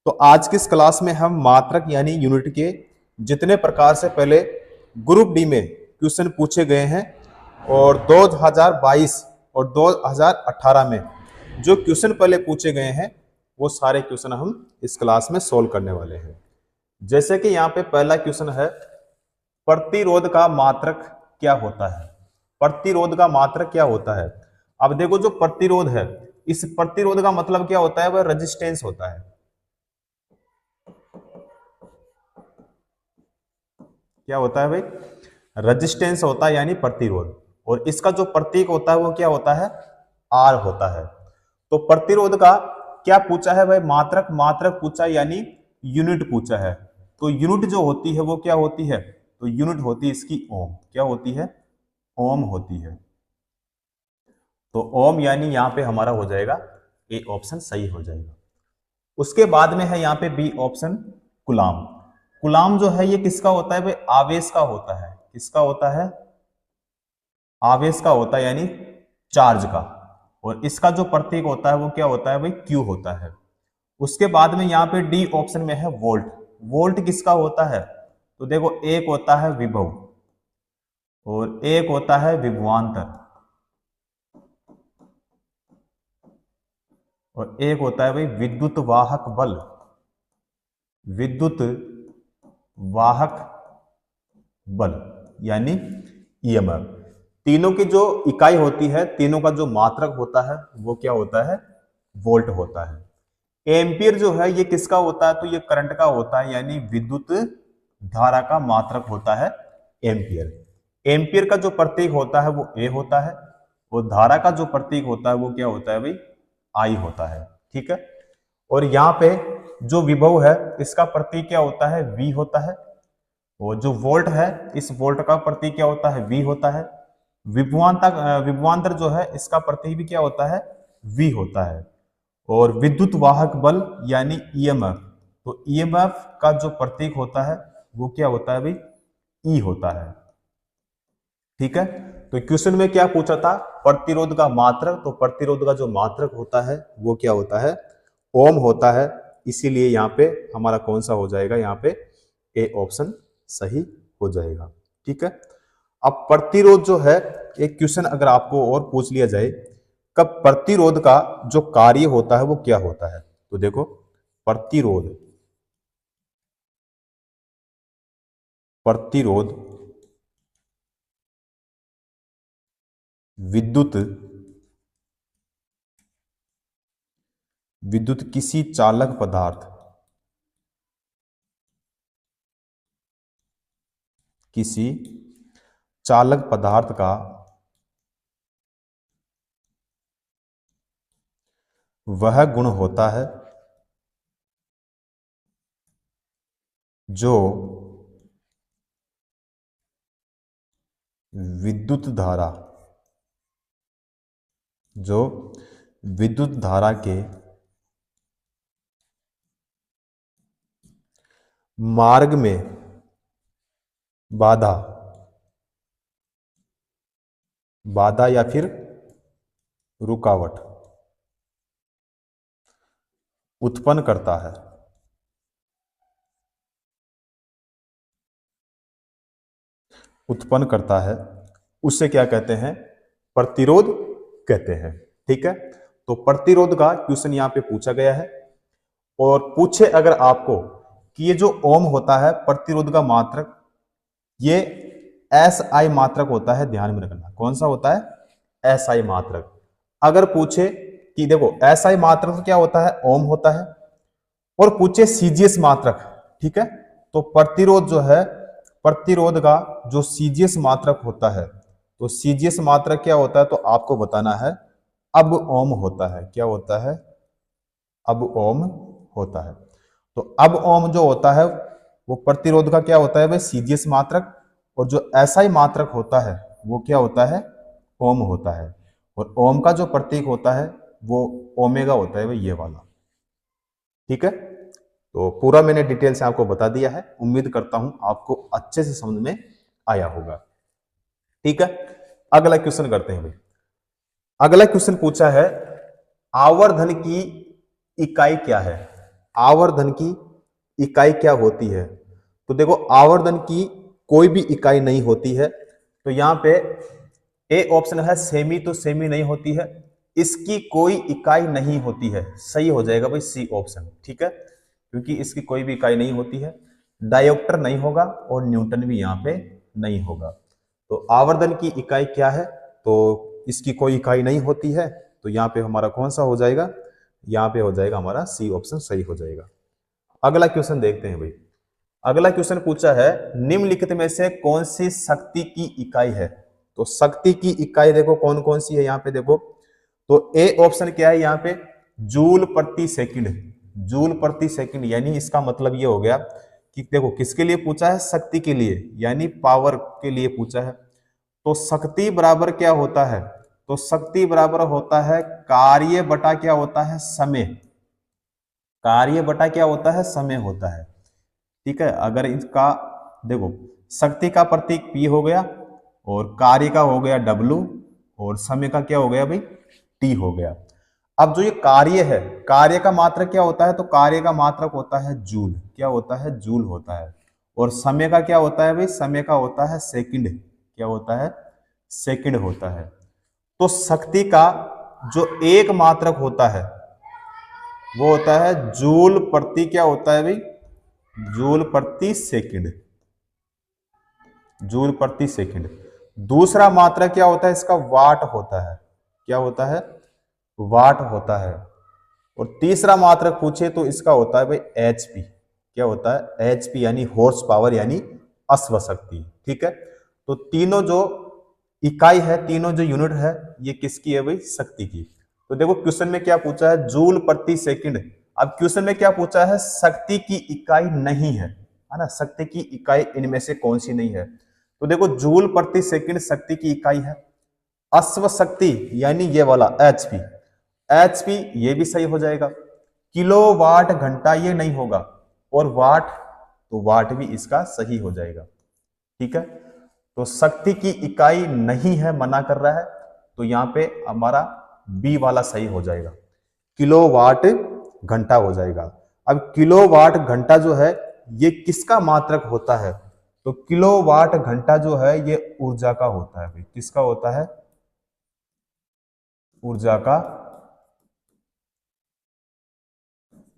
तो आज की इस क्लास में हम मात्रक यानी यूनिट के जितने प्रकार से पहले ग्रुप डी में क्वेश्चन पूछे गए हैं और 2022 और 2018 में जो क्वेश्चन पहले पूछे गए हैं वो सारे क्वेश्चन हम इस क्लास में सोल्व करने वाले हैं। जैसे कि यहाँ पे पहला क्वेश्चन है, प्रतिरोध का मात्रक क्या होता है। प्रतिरोध का मात्रक क्या होता है। अब देखो, जो प्रतिरोध है, इस प्रतिरोध का मतलब क्या होता है, वह रेजिस्टेंस होता है। क्या होता है भाई? रेजिस्टेंस होता है यानी प्रतिरोध। और इसका जो प्रतीक होता है वो क्या होता है, आर होता है। तो प्रतिरोध का क्या पूछा है भाई, मात्रक। मात्रक पूछा यानी यूनिट पूछा है। तो यूनिट जो होती है वो क्या होती है, तो यूनिट होती है इसकी ओम। क्या होती है? ओम होती है। तो ओम यानी यहां पे हमारा हो जाएगा ए ऑप्शन सही हो जाएगा। उसके बाद में है यहाँ पे बी ऑप्शन, कुलाम। कुलाम जो है ये किसका होता है भाई, आवेश का होता है। किसका होता है? आवेश का होता है यानी चार्ज का। और इसका जो प्रतीक होता है वो क्या होता है भाई, क्यू होता है। उसके बाद में यहाँ पे डी ऑप्शन में है वोल्ट। वोल्ट किसका होता है, तो देखो एक होता है विभव और एक होता है विभवांतर और एक होता है भाई विद्युत वाहक बल। विद्युत वाहक बल यानी ईएमएफ। तीनों की जो इकाई होती है, तीनों का जो मात्रक होता है वो क्या होता है, वोल्ट होता है। एम्पियर जो है ये किसका होता है, तो ये करंट का होता है यानी विद्युत धारा का मात्रक होता है एम्पियर। एम्पियर का जो प्रतीक होता है वो ए होता है और धारा का जो प्रतीक होता है वो क्या होता है भाई, आई होता है। ठीक है। और यहाँ पे जो विभव है इसका प्रतीक क्या होता है, वी होता है। और जो वोल्ट है, इस वोल्ट का प्रतीक क्या होता है, वी होता है। विभवांतर जो है इसका प्रतीक भी क्या होता है, वी होता है। और विद्युत वाहक बल यानी ईएमएफ, तो ईएमएफ का जो प्रतीक होता है वो क्या होता है भाई, ई होता है। ठीक है। तो क्वेश्चन में क्या पूछा था, प्रतिरोध का मात्रक। तो प्रतिरोध का जो मात्रक होता है वो क्या होता है, ओम होता है। इसीलिए यहाँ पे हमारा कौन सा हो जाएगा, यहाँ पे ए ऑप्शन सही हो जाएगा। ठीक है। अब प्रतिरोध जो है, एक क्वेश्चन अगर आपको और पूछ लिया जाए, कब प्रतिरोध का जो कार्य होता है वो क्या होता है, तो देखो प्रतिरोध, प्रतिरोध विद्युत, विद्युत किसी चालक पदार्थ, किसी चालक पदार्थ का वह गुण होता है जो विद्युत धारा, जो विद्युत धारा के मार्ग में बाधा, बाधा या फिर रुकावट उत्पन्न करता है। उत्पन्न करता है, उससे क्या कहते हैं, प्रतिरोध कहते हैं। ठीक है। तो प्रतिरोध का क्वेश्चन यहां पे पूछा गया है। और पूछे अगर आपको कि ये जो ओम होता है प्रतिरोध का मात्रक, ये एस आई मात्रक होता है, ध्यान में रखना कौन सा होता है, एस आई मात्रक। अगर पूछे कि देखो एस आई मात्रक तो क्या होता है, ओम होता है। और पूछे सीजीएस मात्रक, ठीक है, तो प्रतिरोध जो है, प्रतिरोध का जो सीजीएस मात्रक होता है, तो सीजीएस मात्रक क्या होता है, तो आपको बताना है अब ओम होता है। क्या होता है, अब ओम होता है। तो अब ओम जो होता है वो प्रतिरोध का क्या होता है भाई, सीजीएस मात्रक। और जो एसआई मात्रक होता है वो क्या होता है, ओम होता है। और ओम का जो प्रतीक होता है वो ओमेगा होता है भाई, ये वाला। ठीक है। तो पूरा मैंने डिटेल से आपको बता दिया है, उम्मीद करता हूं आपको अच्छे से समझ में आया होगा। ठीक है। अगला क्वेश्चन करते हैं भाई। अगला क्वेश्चन पूछा है, आवर्धन की इकाई क्या है। आवर्धन की इकाई क्या होती है? तो देखो आवर्धन की कोई भी इकाई नहीं होती है, तो यहां पे ए ऑप्शन है सेमी, तो सेमी नहीं होती है, इसकी कोई इकाई नहीं होती है, सही हो जाएगा भाई सी ऑप्शन, ठीक है, क्योंकि इसकी कोई भी इकाई नहीं होती है। डायोप्टर नहीं होगा और न्यूटन भी यहां पे नहीं होगा। तो आवर्धन की इकाई क्या है? तो इसकी कोई इकाई नहीं होती है, तो यहाँ पे हमारा कौन सा हो जाएगा? यहाँ पे हो जाएगा हमारा सी ऑप्शन सही हो जाएगा। अगला क्वेश्चन देखते हैं भाई। अगला क्वेश्चन पूछा है निम्नलिखित में से कौन सी शक्ति की इकाई है? तो शक्ति की इकाई देखो कौन कौन सी है यहाँ पे देखो। तो ए ऑप्शन क्या है यहाँ पे? जूल प्रति सेकंड। जूल प्रति सेकंड यानी इसका मतलब ये हो गया कि देखो किसके लिए पूछा है? शक्ति के लिए, यानी पावर के लिए पूछा है। तो शक्ति बराबर क्या होता है? तो शक्ति बराबर होता है कार्य बटा क्या होता है? समय। कार्य बटा क्या होता है? समय होता है, ठीक है। अगर इसका देखो शक्ति का प्रतीक P हो गया और कार्य का हो गया W और समय का क्या हो गया भाई? T हो गया। अब जो ये कार्य है, कार्य का मात्रक क्या होता है? तो कार्य का मात्रक होता है जूल। क्या होता है? जूल होता है। और समय का क्या होता है भाई? समय का होता है सेकंड। क्या होता है? सेकंड होता है। तो शक्ति का जो एक मात्रक होता है वो होता है जूल प्रति क्या होता है भाई? जूल प्रति सेकंड। जूल प्रति सेकंड। दूसरा मात्रक क्या होता है इसका? वाट होता है। क्या होता है? वाट होता है। और तीसरा मात्रक पूछे तो इसका होता है भाई एचपी। क्या होता है? एचपी यानी हॉर्स पावर यानी अश्व शक्ति, ठीक है। तो तीनों जो इकाई है, तीनों जो यूनिट है, ये किसकी है भाई? शक्ति की। तो देखो क्वेश्चन में क्या पूछा है? जूल प्रति सेकंड। अब क्वेश्चन में क्या पूछा है? शक्ति की इकाई नहीं है ना, शक्ति की इकाई इनमें से कौन सी नहीं है? तो देखो जूल प्रति सेकंड शक्ति की इकाई है। अश्व शक्ति यानी ये वाला एचपी, एचपी ये भी सही हो जाएगा। किलोवाट घंटा ये नहीं होगा, और वाट, तो वाट भी इसका सही हो जाएगा, ठीक है। तो शक्ति की इकाई नहीं है, मना कर रहा है, तो यहां पे हमारा बी वाला सही हो जाएगा, किलोवाट घंटा हो जाएगा। अब किलोवाट घंटा जो है ये किसका मात्रक होता है? तो किलोवाट घंटा जो है ये ऊर्जा का होता है भाई। किसका होता है? ऊर्जा का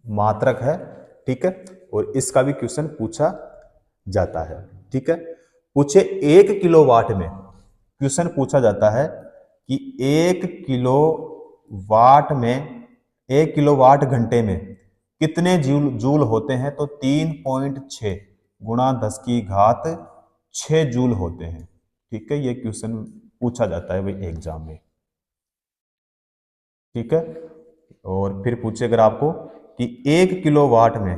मात्रक है, ठीक है। और इसका भी क्वेश्चन पूछा जाता है, ठीक है। पूछे 1 किलोवाट में, क्वेश्चन पूछा जाता है कि 1 किलोवाट में, 1 किलोवाट घंटे में कितने जूल जूल होते हैं? तो 3.6 गुणा 10 की घात 6 जूल होते हैं, ठीक है। ये क्वेश्चन पूछा जाता है भाई एग्जाम में, ठीक है। और फिर पूछे अगर आपको कि 1 किलोवाट में,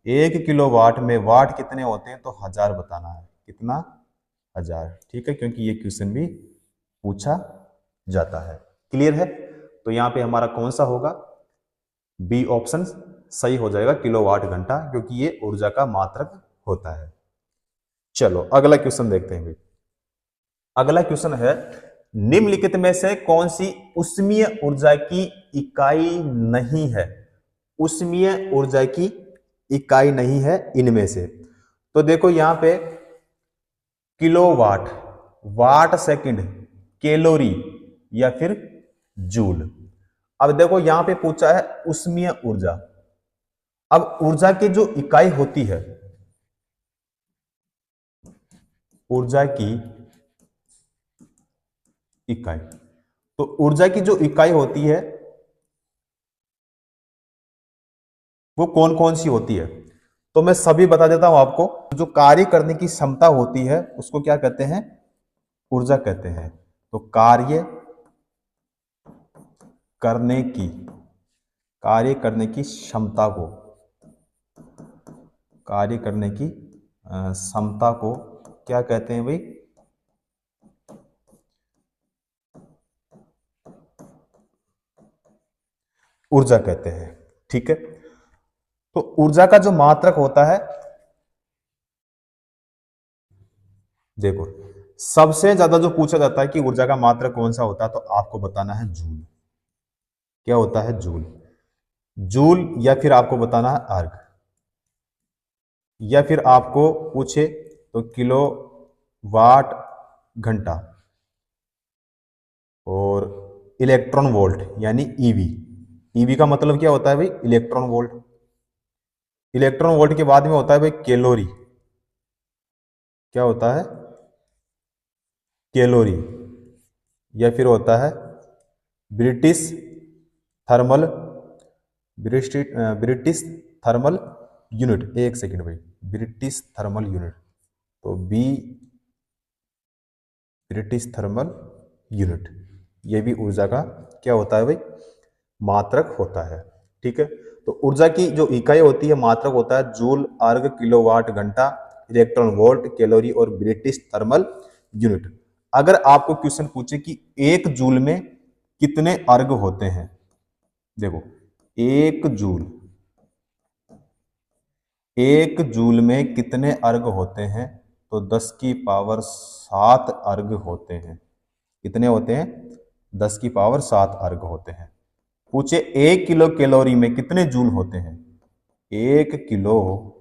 1 किलोवाट में वाट कितने होते हैं? तो 1000 बताना है। कितना? 1000, ठीक है, क्योंकि ये क्वेश्चन भी पूछा जाता है। क्लियर है? तो यहां पे हमारा कौन सा होगा? बी ऑप्शन सही हो जाएगा, किलोवाट घंटा, क्योंकि ये ऊर्जा का मात्रक होता है। चलो अगला क्वेश्चन देखते हैं भाई। अगला क्वेश्चन है निम्नलिखित में से कौन सी उष्मीय ऊर्जा की इकाई नहीं है? उष्मीय ऊर्जा की इकाई नहीं है इनमें से। तो देखो यहां पे किलोवाट, वाट सेकंड, कैलोरी या फिर जूल। अब देखो यहां पे पूछा है उष्मीय ऊर्जा। अब ऊर्जा की जो इकाई होती है, ऊर्जा की इकाई, तो ऊर्जा की जो इकाई होती है वो कौन कौन सी होती है? तो मैं सभी बता देता हूं आपको। जो कार्य करने की क्षमता होती है उसको क्या कहते हैं? ऊर्जा कहते हैं। तो कार्य करने की, कार्य करने की क्षमता को, कार्य करने की क्षमता को क्या कहते हैं भाई? ऊर्जा कहते हैं, ठीक है। तो ऊर्जा का जो मात्रक होता है, देखो सबसे ज्यादा जो पूछा जाता है कि ऊर्जा का मात्रक कौन सा होता है, तो आपको बताना है जूल। क्या होता है? जूल। जूल, या फिर आपको बताना है अर्ग, या फिर आपको पूछे तो किलो वाट घंटा, और इलेक्ट्रॉन वोल्ट यानी ईवी। ईवी का मतलब क्या होता है भाई? Electron volt. इलेक्ट्रॉन वोल्ट के बाद में होता है भाई कैलोरी। क्या होता है? कैलोरी। या फिर होता है British thermal, British thermal unit. एक सेकंड भाई, ब्रिटिश थर्मल यूनिट, तो बी ब्रिटिश थर्मल यूनिट, ये भी ऊर्जा का क्या होता है भाई? मात्रक होता है। ठीक है, तो ऊर्जा की जो इकाई होती है, मात्रक होता है जूल, अर्ग, किलोवाट घंटा, इलेक्ट्रॉन वोल्ट, कैलोरी और ब्रिटिश थर्मल यूनिट। अगर आपको क्वेश्चन पूछे कि एक जूल में कितने अर्ग होते हैं, देखो एक जूल में कितने अर्ग होते हैं, तो 10 की पावर 7 अर्ग होते हैं। कितने होते हैं? 10 की पावर 7 अर्ग होते हैं। पूछे 1 किलो कैलोरी में कितने जूल होते हैं? 1 किलो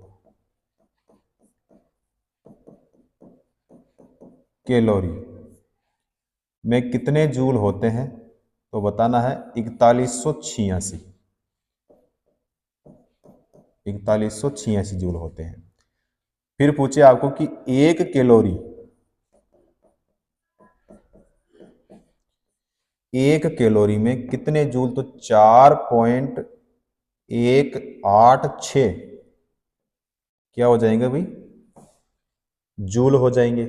कैलोरी में कितने जूल होते हैं, तो बताना है 4186। 4186 जूल होते हैं। फिर पूछे आपको कि एक कैलोरी में कितने जूल, तो 4.186 क्या हो जाएंगे भाई? जूल हो जाएंगे।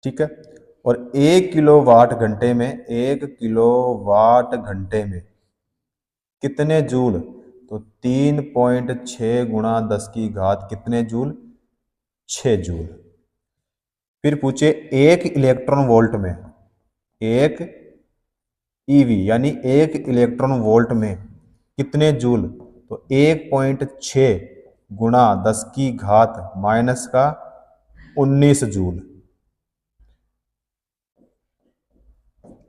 ठीक है, और 1 किलोवाट घंटे में कितने जूल, तो 3.6 गुणा 10 की घात कितने जूल? 6 जूल। फिर पूछे एक इलेक्ट्रॉन वोल्ट में, एक ईवी यानी एक इलेक्ट्रॉन वोल्ट में कितने जूल, तो 1.6 गुणा 10 की घात माइनस का 19 जूल।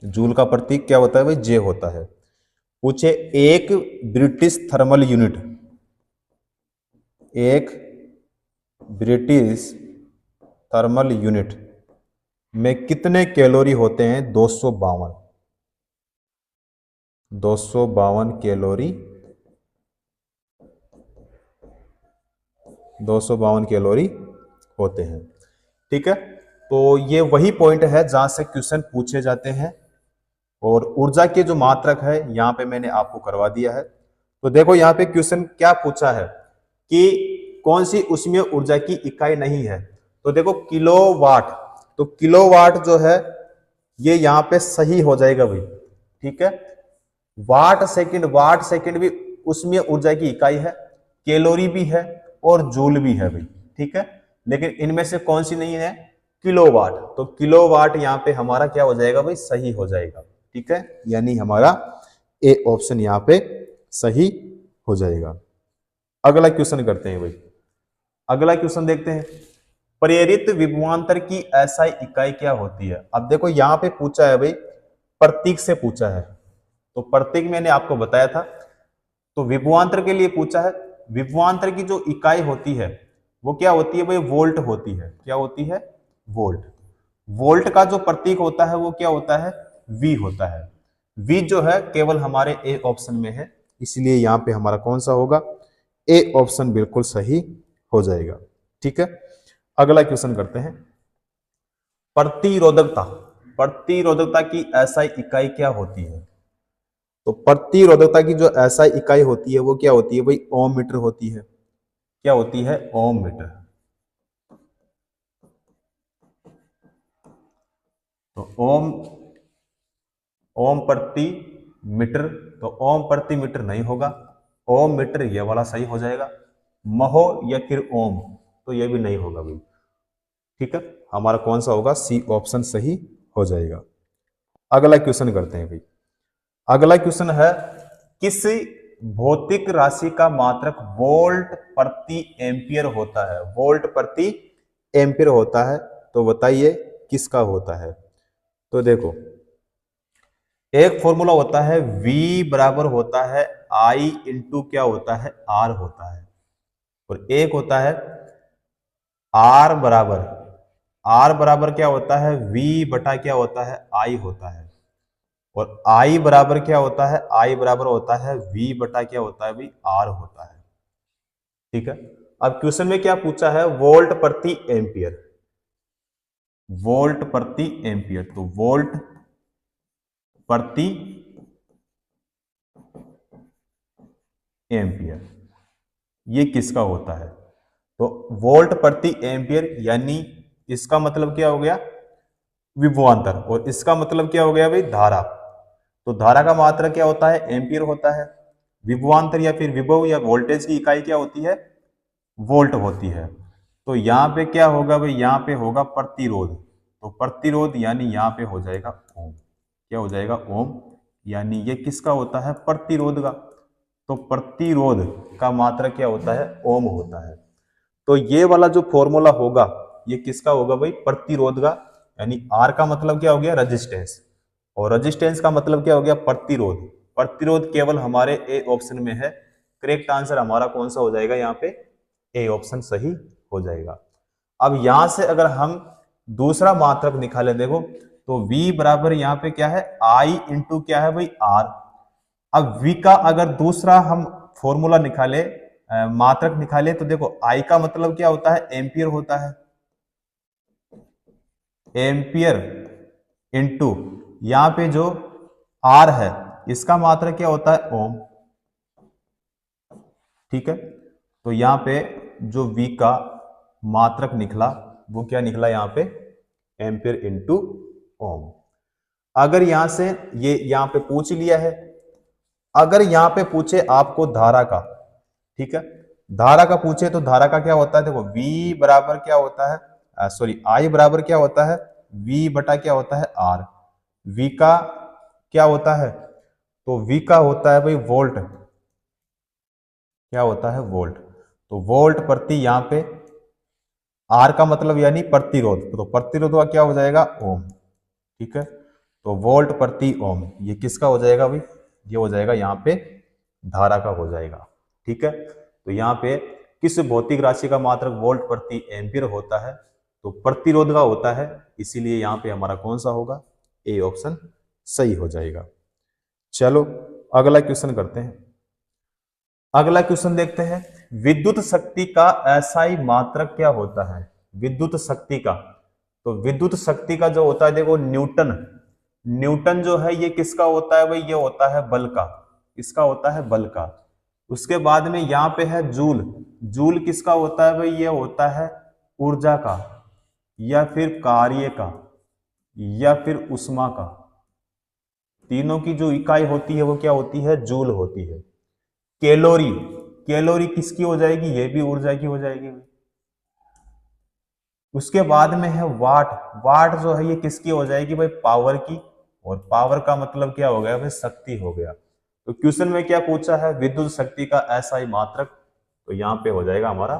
जूल का प्रतीक क्या होता है भाई? जे होता है। पूछे एक ब्रिटिश थर्मल यूनिट, एक ब्रिटिश थर्मल यूनिट में कितने कैलोरी होते हैं? 252 कैलोरी, 252 कैलोरी होते हैं। ठीक है, तो ये वही पॉइंट है जहां से क्वेश्चन पूछे जाते हैं, और ऊर्जा के जो मात्रक है यहां पे मैंने आपको करवा दिया है। तो देखो यहाँ पे क्वेश्चन क्या पूछा है कि कौन सी ऊष्मीय ऊर्जा की इकाई नहीं है, तो देखो किलोवाट। तो किलोवाट जो है ये यहाँ पे सही हो जाएगा भाई। ठीक है, वाट सेकंड भी ऊष्मीय ऊर्जा की इकाई है, कैलोरी भी है और जूल भी है भाई। ठीक है, लेकिन इनमें से कौन सी नहीं है? किलोवाट। तो किलोवाट यहाँ पे हमारा क्या हो जाएगा भाई? सही हो जाएगा। ठीक है, यानी हमारा ए ऑप्शन यहाँ पे सही हो जाएगा। अगला क्वेश्चन करते हैं भाई। अगला क्वेश्चन देखते हैं, प्रेरित विभवांतर की एसआई इकाई क्या होती है? अब देखो यहाँ पे पूछा है भाई, प्रतीक से पूछा है, तो प्रतीक मैंने आपको बताया था। तो विभवांतर के लिए पूछा है, विभवांतर की जो इकाई होती है वो क्या होती है भाई? वोल्ट होती है। क्या होती है? वोल्ट। वोल्ट का जो प्रतीक होता है वो क्या होता है? वी होता है। वी जो है केवल हमारे ए ऑप्शन में है, इसलिए यहां पे हमारा कौन सा होगा? ए ऑप्शन बिल्कुल सही हो जाएगा। ठीक है, अगला क्वेश्चन करते हैं, प्रतिरोधकता। प्रतिरोधकता की एसआई इकाई क्या होती है? तो प्रतिरोधकता की जो एसआई इकाई होती है वो क्या होती है भाई? ओम मीटर होती है। क्या होती है? ओम मीटर। तो ओम, ओम प्रति मीटर, तो ओम प्रति मीटर नहीं होगा, ओम मीटर ये वाला सही हो जाएगा। महो या फिर ओम, तो ये भी नहीं होगा भाई। ठीक है, हमारा कौन सा होगा? सी ऑप्शन सही हो जाएगा। अगला क्वेश्चन करते हैं भाई। अगला क्वेश्चन है, किस भौतिक राशि का मात्रक वोल्ट प्रति एम्पियर होता है? वोल्ट प्रति एम्पियर होता है, तो बताइए किसका होता है? तो देखो एक फॉर्मूला होता है V बराबर होता है I इंटू क्या होता है R होता है, और एक होता है R बराबर क्या होता है V बटा क्या होता है I होता है, और I बराबर क्या होता है, I बराबर होता है V बटा क्या होता है भाई R होता है। ठीक है, अब क्वेश्चन में क्या पूछा है, वोल्ट प्रति एम्पियर, वोल्ट प्रति एम्पियर, तो वोल्ट प्रति एम्पियर ये किसका होता है, तो वोल्ट प्रति एम्पियर यानी इसका मतलब क्या हो गया विभवांतर, और इसका मतलब क्या हो गया भाई धारा, तो धारा का मात्रा क्या होता है एम्पियर होता है, विभवांतर या फिर विभव या वोल्टेज की इकाई क्या होती है वोल्ट होती है। तो यहाँ पे क्या होगा भाई, यहाँ पे होगा प्रतिरोध, तो प्रतिरोध यानी यहाँ पे हो जाएगा ओम, क्या हो जाएगा ओम, यानी ये किसका होता है प्रतिरोध का, तो प्रतिरोध का मात्रा क्या होता है ओम होता है। तो ये वाला जो फॉर्मूला होगा ये किसका होगा भाई प्रतिरोध का, यानी आर का मतलब क्या हो गया रेजिस्टेंस, और रेजिस्टेंस का मतलब क्या हो गया प्रतिरोध, प्रतिरोध केवल हमारे ए ऑप्शन में है, करेक्ट आंसर हमारा कौन सा हो जाएगा यहाँ पे ए ऑप्शन सही हो जाएगा। अब यहां से अगर हम दूसरा मात्रक निकाले देखो, तो V बराबर यहाँ पे क्या है I इंटू क्या है भाई R। अब V का अगर दूसरा हम फॉर्मूला निकाले मात्रक निकाले, तो देखो I का मतलब क्या होता है एम्पियर होता है, एम्पियर इंटू यहाँ पे जो R है इसका मात्रक क्या होता है ओम। ठीक है, तो यहाँ पे जो V का मात्रक निकला वो क्या निकला यहाँ पे एम्पियर इंटू ओम। अगर यहां से ये यहाँ पे पूछ लिया है, अगर यहाँ पे पूछे आपको धारा का, ठीक है धारा का पूछे तो धारा का क्या होता है देखो V बराबर क्या होता है सॉरी I बराबर क्या होता है V बटा क्या होता है R। V का क्या होता है, तो V का होता है भाई वोल्ट, क्या होता है वोल्ट, तो वोल्ट प्रति यहाँ पे R का मतलब यानी प्रतिरोध, तो प्रतिरोध का क्या हो जाएगा ओम। ठीक है, तो वोल्ट प्रति ओम ये किसका हो जाएगा भाई, ये हो जाएगा यहाँ पे धारा का हो जाएगा। ठीक है, तो यहाँ पे किस भौतिक राशि का मात्रक वोल्ट प्रति एम्पियर होता है, तो प्रतिरोध का होता है, इसीलिए यहाँ पे हमारा कौन सा होगा ए ऑप्शन सही हो जाएगा। चलो अगला क्वेश्चन करते हैं। अगला क्वेश्चन देखते हैं, विद्युत शक्ति का एसआई मात्रक क्या होता है, विद्युत शक्ति का, तो विद्युत शक्ति का जो होता है देखो न्यूटन, न्यूटन जो है ये किसका होता है भाई, ये होता है बल का, इसका होता है बल का। उसके बाद में यहाँ पे है जूल, जूल किसका होता है भाई, ये होता है ऊर्जा का या फिर कार्य का या फिर उष्मा का, तीनों की जो इकाई होती है वो क्या होती है जूल होती है। कैलोरी, कैलोरी किसकी हो जाएगी, ये भी ऊर्जा की हो जाएगी। उसके बाद में है वाट, वाट जो है ये किसकी हो जाएगी भाई पावर की, और पावर का मतलब क्या हो गया भाई शक्ति हो गया। तो क्वेश्चन में क्या पूछा है विद्युत शक्ति का एसआई मात्रक, तो यहां पे हो जाएगा हमारा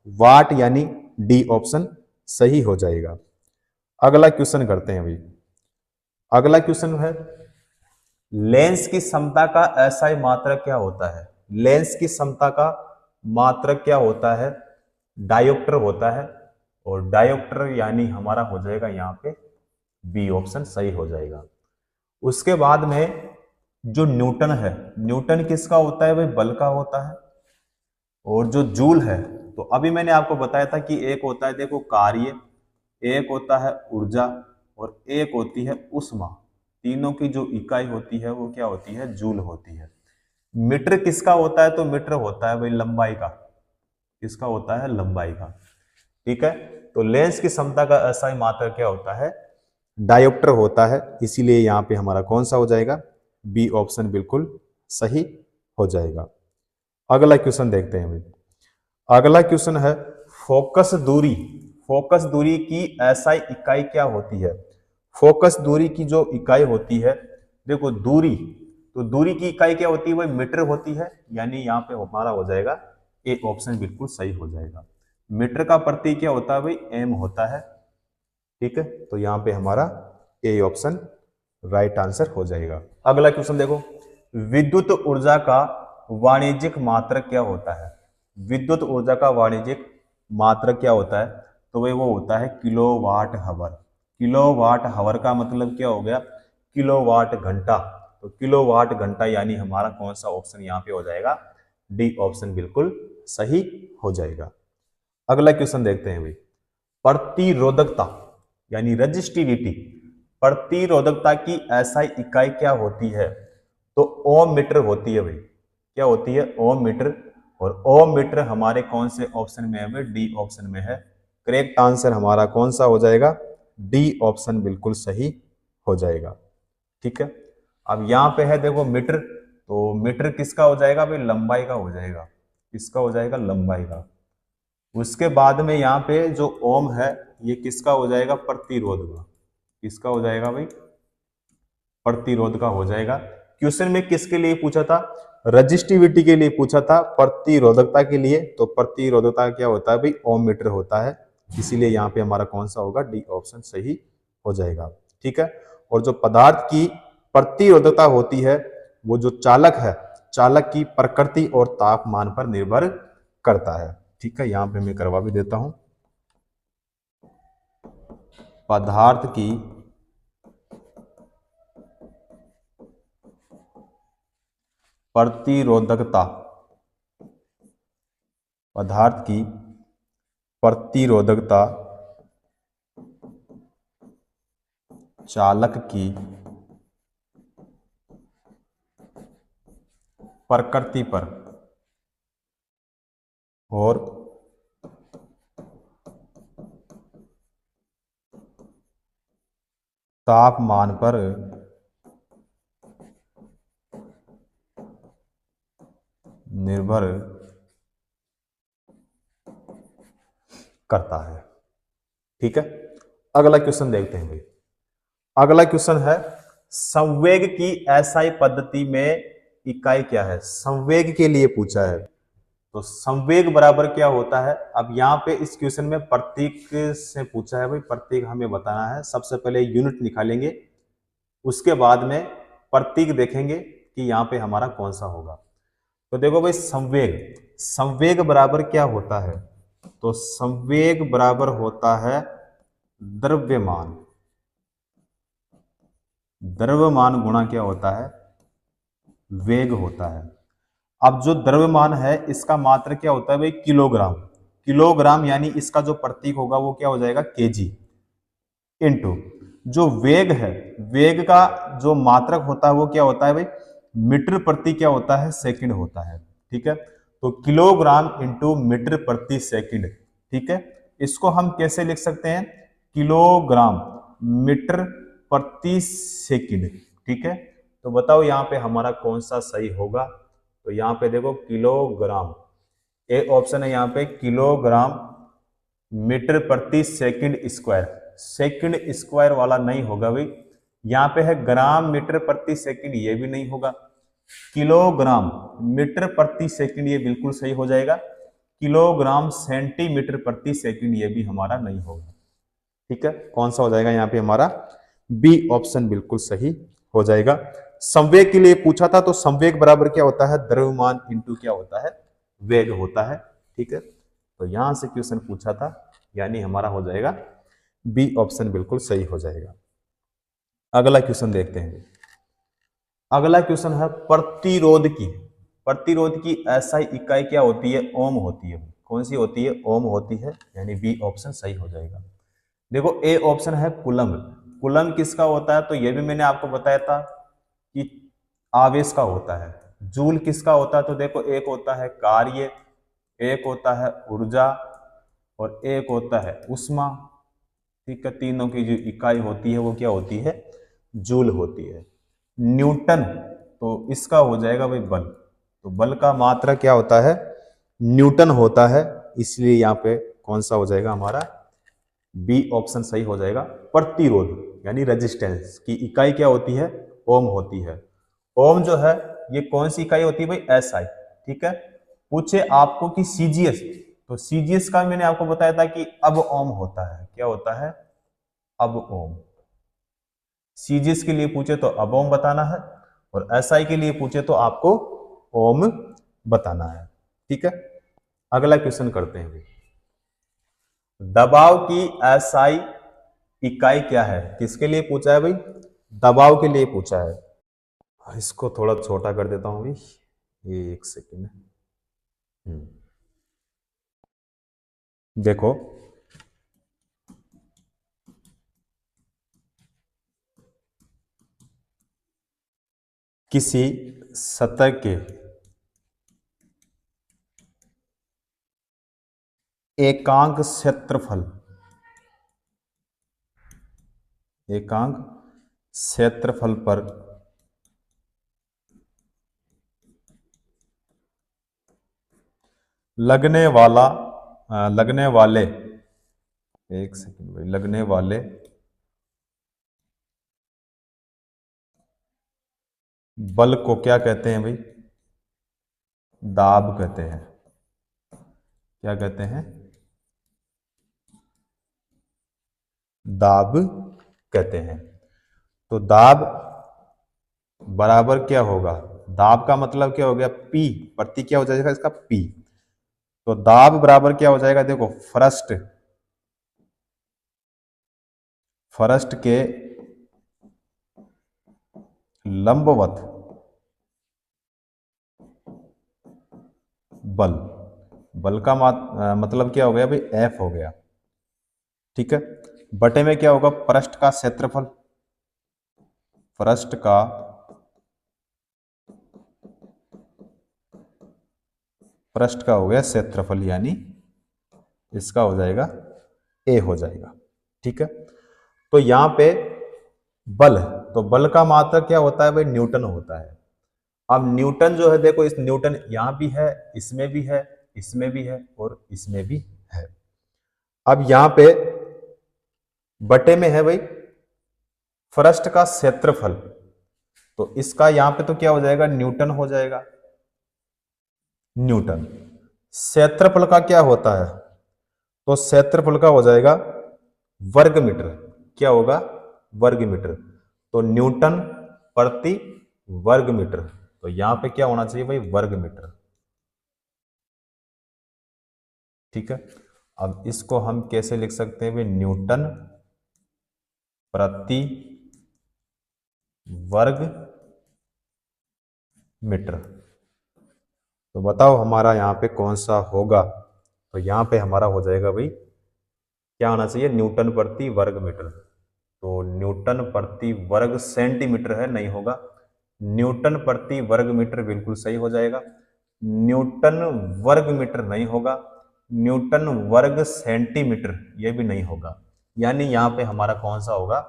वाट यानी डी ऑप्शन सही हो जाएगा। अगला क्वेश्चन करते हैं अभी। अगला क्वेश्चन है लेंस की क्षमता का एसआई मात्रक क्या होता है, लेंस की क्षमता का मात्रक क्या होता है डायोप्टर होता है, और डायोप्टर यानी हमारा हो जाएगा यहाँ पे बी ऑप्शन सही हो जाएगा। उसके बाद में जो न्यूटन है, न्यूटन किसका होता है भाई बल का होता है, और जो जूल है तो अभी मैंने आपको बताया था कि एक होता है देखो कार्य, एक होता है ऊर्जा, और एक होती है उष्मा, तीनों की जो इकाई होती है वो क्या होती है जूल होती है। मीटर किसका होता है, तो मीटर होता है भाई लंबाई का, किसका होता है लंबाई का। ठीक है, तो लेंस की क्षमता का एसआई मात्रक क्या होता है डायोप्टर होता है, इसीलिए यहां पे हमारा कौन सा हो जाएगा बी ऑप्शन बिल्कुल सही हो जाएगा। अगला क्वेश्चन देखते हैं भाई। अगला क्वेश्चन है फोकस दूरी, फोकस दूरी की एसआई इकाई क्या होती है, फोकस दूरी की जो इकाई होती है देखो दूरी, तो दूरी की इकाई क्या होती है भाई मीटर होती है, यानी यहाँ पे हमारा हो जाएगा ए ऑप्शन बिल्कुल सही हो जाएगा। मीटर का प्रतीक क्या होता है भाई एम होता है। ठीक है, तो यहाँ पे हमारा ए ऑप्शन राइट आंसर हो जाएगा। अगला क्वेश्चन देखो, विद्युत ऊर्जा का वाणिज्यिक मात्रक क्या होता है? विद्युत ऊर्जा का वाणिज्यिक मात्रक क्या होता है? तो भाई वो होता है किलोवाट हावर। किलोवाट हावर का मतलब क्या हो गया? किलोवाट घंटा। तो किलोवाट घंटा यानी हमारा कौन सा ऑप्शन यहाँ पे हो जाएगा? डी ऑप्शन बिल्कुल सही हो जाएगा। अगला क्वेश्चन देखते हैं भाई, प्रतिरोधकता यानी रजिस्टिविटी, प्रतिरोधकता की एसआई इकाई क्या होती है? तो ओम मीटर होती है भाई। क्या होती है? ओम मीटर। और ओम मीटर हमारे कौन से ऑप्शन में है भाई? डी ऑप्शन में है। करेक्ट आंसर हमारा कौन सा हो जाएगा? डी ऑप्शन बिल्कुल सही हो जाएगा। ठीक है, अब यहां पे है देखो मीटर, तो मीटर किसका हो जाएगा भाई? लंबाई का हो जाएगा। किसका हो जाएगा? लंबाई का। उसके बाद में यहाँ पे जो ओम है ये किसका हो जाएगा? प्रतिरोध का। किसका हो जाएगा भाई? प्रतिरोध का हो जाएगा। क्वेश्चन में किसके लिए पूछा था? रजिस्टिविटी के लिए पूछा था, प्रतिरोधकता के लिए। तो प्रतिरोधकता क्या होता है भाई? ओम मीटर होता है। इसीलिए यहाँ पे हमारा कौन सा होगा? डी ऑप्शन सही हो जाएगा। ठीक है, और जो पदार्थ की प्रतिरोधकता होती है वो जो चालक है, चालक की प्रकृति और तापमान पर निर्भर करता है। ठीक है, यहां पे मैं करवा भी देता हूं। पदार्थ की प्रतिरोधकता, पदार्थ की प्रतिरोधकता चालक की प्रकृति पर और तापमान पर निर्भर करता है। ठीक है, अगला क्वेश्चन देखते हैं भाई। अगला क्वेश्चन है, संवेग की एसआई पद्धति में इकाई क्या है? संवेग के लिए पूछा है। तो संवेग बराबर क्या होता है? अब यहाँ पे इस क्वेश्चन में प्रतीक से पूछा है भाई, प्रतीक हमें बताना है। सबसे पहले यूनिट निकालेंगे, उसके बाद में प्रतीक देखेंगे कि यहाँ पे हमारा कौन सा होगा। तो देखो भाई, संवेग, संवेग बराबर क्या होता है? तो संवेग बराबर होता है द्रव्यमान। द्रव्यमान गुणा क्या होता है? वेग होता है। अब जो द्रव्यमान है इसका मात्रक क्या होता है भाई? किलोग्राम। किलोग्राम यानी इसका जो प्रतीक होगा वो क्या हो जाएगा? केजी। इनटू जो वेग है, वेग का जो मात्रक होता है वो क्या होता है भाई? मीटर प्रति क्या होता है? सेकंड होता है। ठीक है, तो किलोग्राम इंटू मीटर प्रति सेकंड। ठीक है, इसको हम कैसे लिख सकते हैं? किलोग्राम मीटर प्रति सेकंड। ठीक है, तो बताओ यहाँ पे हमारा कौन सा सही होगा? तो यहाँ पे देखो किलोग्राम, ए ऑप्शन है यहाँ पे किलोग्राम मीटर प्रति सेकंड स्क्वायर। सेकंड स्क्वायर वाला नहीं होगा भाई, यहाँ पे है ग्राम मीटर प्रति सेकंड, ये भी नहीं होगा। किलोग्राम मीटर प्रति सेकंड ये बिल्कुल सही हो जाएगा। किलोग्राम सेंटीमीटर प्रति सेकंड ये भी हमारा नहीं होगा। ठीक है, कौन सा हो जाएगा यहाँ पे हमारा? बी ऑप्शन बिल्कुल सही हो जाएगा। संवेग के लिए पूछा था, तो संवेग बराबर क्या होता है? द्रव्यमान इंटू क्या होता है? वेग होता है। ठीक है, तो यहां से क्वेश्चन पूछा था, यानी हमारा हो जाएगा बी ऑप्शन बिल्कुल सही हो जाएगा। अगला क्वेश्चन देखते हैं। अगला क्वेश्चन है प्रतिरोध की। प्रतिरोध की एसआई इकाई क्या होती है? ओम होती है। कौन सी होती है? ओम होती है, यानी बी ऑप्शन सही हो जाएगा। देखो ए ऑप्शन है कूलम्ब। कूलम्ब किसका होता है? तो ये भी मैंने आपको बताया था कि आवेश का होता है। जूल किसका होता है? तो देखो एक होता है कार्य, एक होता है ऊर्जा, और एक होता है उष्मा। ठीक है, तीनों की जो इकाई होती है वो क्या होती है? जूल होती है। न्यूटन, तो इसका हो जाएगा भाई बल। तो बल का मात्रा क्या होता है? न्यूटन होता है। इसलिए यहाँ पे कौन सा हो जाएगा हमारा? बी ऑप्शन सही हो जाएगा। प्रतिरोध यानी रेजिस्टेंस की इकाई क्या होती है? ओम होती है। ओम जो है ये कौन सी इकाई होती है भाई? एसआई। ठीक है, पूछे आपको कि सीजीएस, तो सीजीएस का मैंने आपको बताया था कि अब ओम होता है। क्या होता है? अब ओम। सीजीएस के लिए पूछे तो अब ओम बताना है, और एसआई के लिए पूछे तो आपको ओम बताना है। ठीक है, अगला क्वेश्चन करते हैं। दबाव की एसआई इकाई क्या है? किसके लिए पूछा है भाई? दबाव के लिए पूछा है। इसको थोड़ा छोटा कर देता हूं भाई, ये एक सेकेंड। देखो, किसी सतह के एकांक क्षेत्रफल, एकांक क्षेत्रफल पर लगने वाला लगने वाले, एक सेकंड भाई, लगने वाले बल को क्या कहते हैं भाई? दाब कहते हैं। क्या कहते हैं? दाब कहते हैं। तो दाब बराबर क्या होगा? दाब का मतलब क्या हो गया? पी, प्रति क्या हो जाएगा इसका? पी। तो दाब बराबर क्या हो जाएगा? देखो, फर्स्ट फर्स्ट के लंबवत बल, बल का मतलब क्या हो गया भाई? एफ हो गया। ठीक है, बटे में क्या होगा? पृष्ठ का क्षेत्रफल, पृष्ठ का पृष्ठ का हो गया क्षेत्रफल, यानी इसका हो जाएगा ए हो जाएगा। ठीक है, तो यहां पे बल, तो बल का मात्रक क्या होता है भाई? न्यूटन होता है। अब न्यूटन जो है, देखो, इस न्यूटन यहां भी है, इसमें भी है, इसमें भी है, और इसमें भी है। अब यहां पे बटे में है भाई पृष्ठ का क्षेत्रफल, तो इसका यहां पे तो क्या हो जाएगा? न्यूटन हो जाएगा। न्यूटन। क्षेत्रफल का क्या होता है? तो क्षेत्रफल का हो जाएगा वर्ग मीटर। क्या होगा? वर्ग मीटर। तो न्यूटन प्रति वर्ग मीटर, तो यहां पे क्या होना चाहिए भाई? वर्ग मीटर। ठीक है, अब इसको हम कैसे लिख सकते हैं भाई? न्यूटन प्रति वर्ग मीटर। तो बताओ हमारा यहाँ पे कौन सा होगा? तो यहाँ पे हमारा हो जाएगा भाई, क्या आना चाहिए? न्यूटन प्रति वर्ग मीटर। तो न्यूटन प्रति वर्ग सेंटीमीटर है, नहीं होगा। न्यूटन प्रति वर्ग मीटर बिल्कुल सही हो जाएगा। न्यूटन वर्ग मीटर नहीं होगा। न्यूटन वर्ग सेंटीमीटर ये भी नहीं होगा। यानी यहां पे हमारा कौन सा होगा?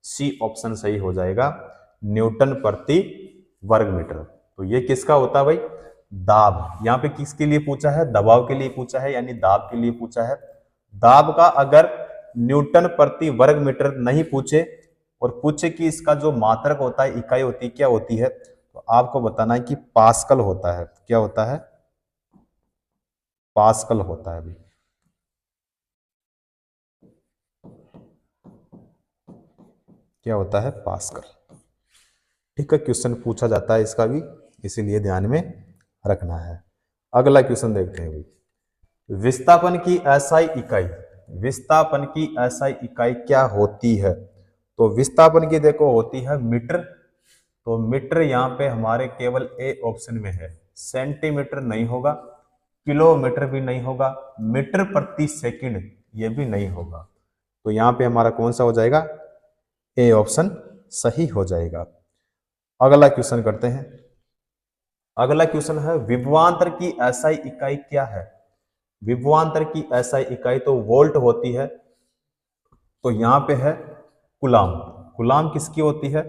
सी ऑप्शन सही हो जाएगा, न्यूटन प्रति वर्ग मीटर। तो ये किसका होता है भाई? दाब। यहां पे किसके लिए पूछा है? दबाव के लिए पूछा है, यानी दाब के लिए पूछा है। दाब का अगर न्यूटन प्रति वर्ग मीटर नहीं पूछे और पूछे कि इसका जो मात्रक होता है, इकाई होती है, क्या होती है, तो आपको बताना है कि पास्कल होता है। क्या होता है? पास्कल होता है अभी। क्या होता है? पास्कल। ठीक है, क्वेश्चन पूछा जाता है इसका भी, इसीलिए ध्यान में रखना है। अगला क्वेश्चन देखते हैं भाई। विस्थापन की एसआई इकाई, विस्थापन की एसआई इकाई क्या होती है? तो विस्थापन की देखो होती है मीटर। तो मीटर यहाँ पे हमारे केवल ए ऑप्शन में है। सेंटीमीटर नहीं होगा, किलोमीटर भी नहीं होगा, मीटर प्रति सेकंड ये भी नहीं होगा। तो यहाँ पे हमारा कौन सा हो जाएगा? ए ऑप्शन सही हो जाएगा। अगला क्वेश्चन करते हैं। अगला क्वेश्चन है, विभवांतर की एसआई इकाई क्या है? विभवांतर की एसआई इकाई तो वोल्ट होती है। तो यहां पे है कुलाम। कुलाम किसकी होती है?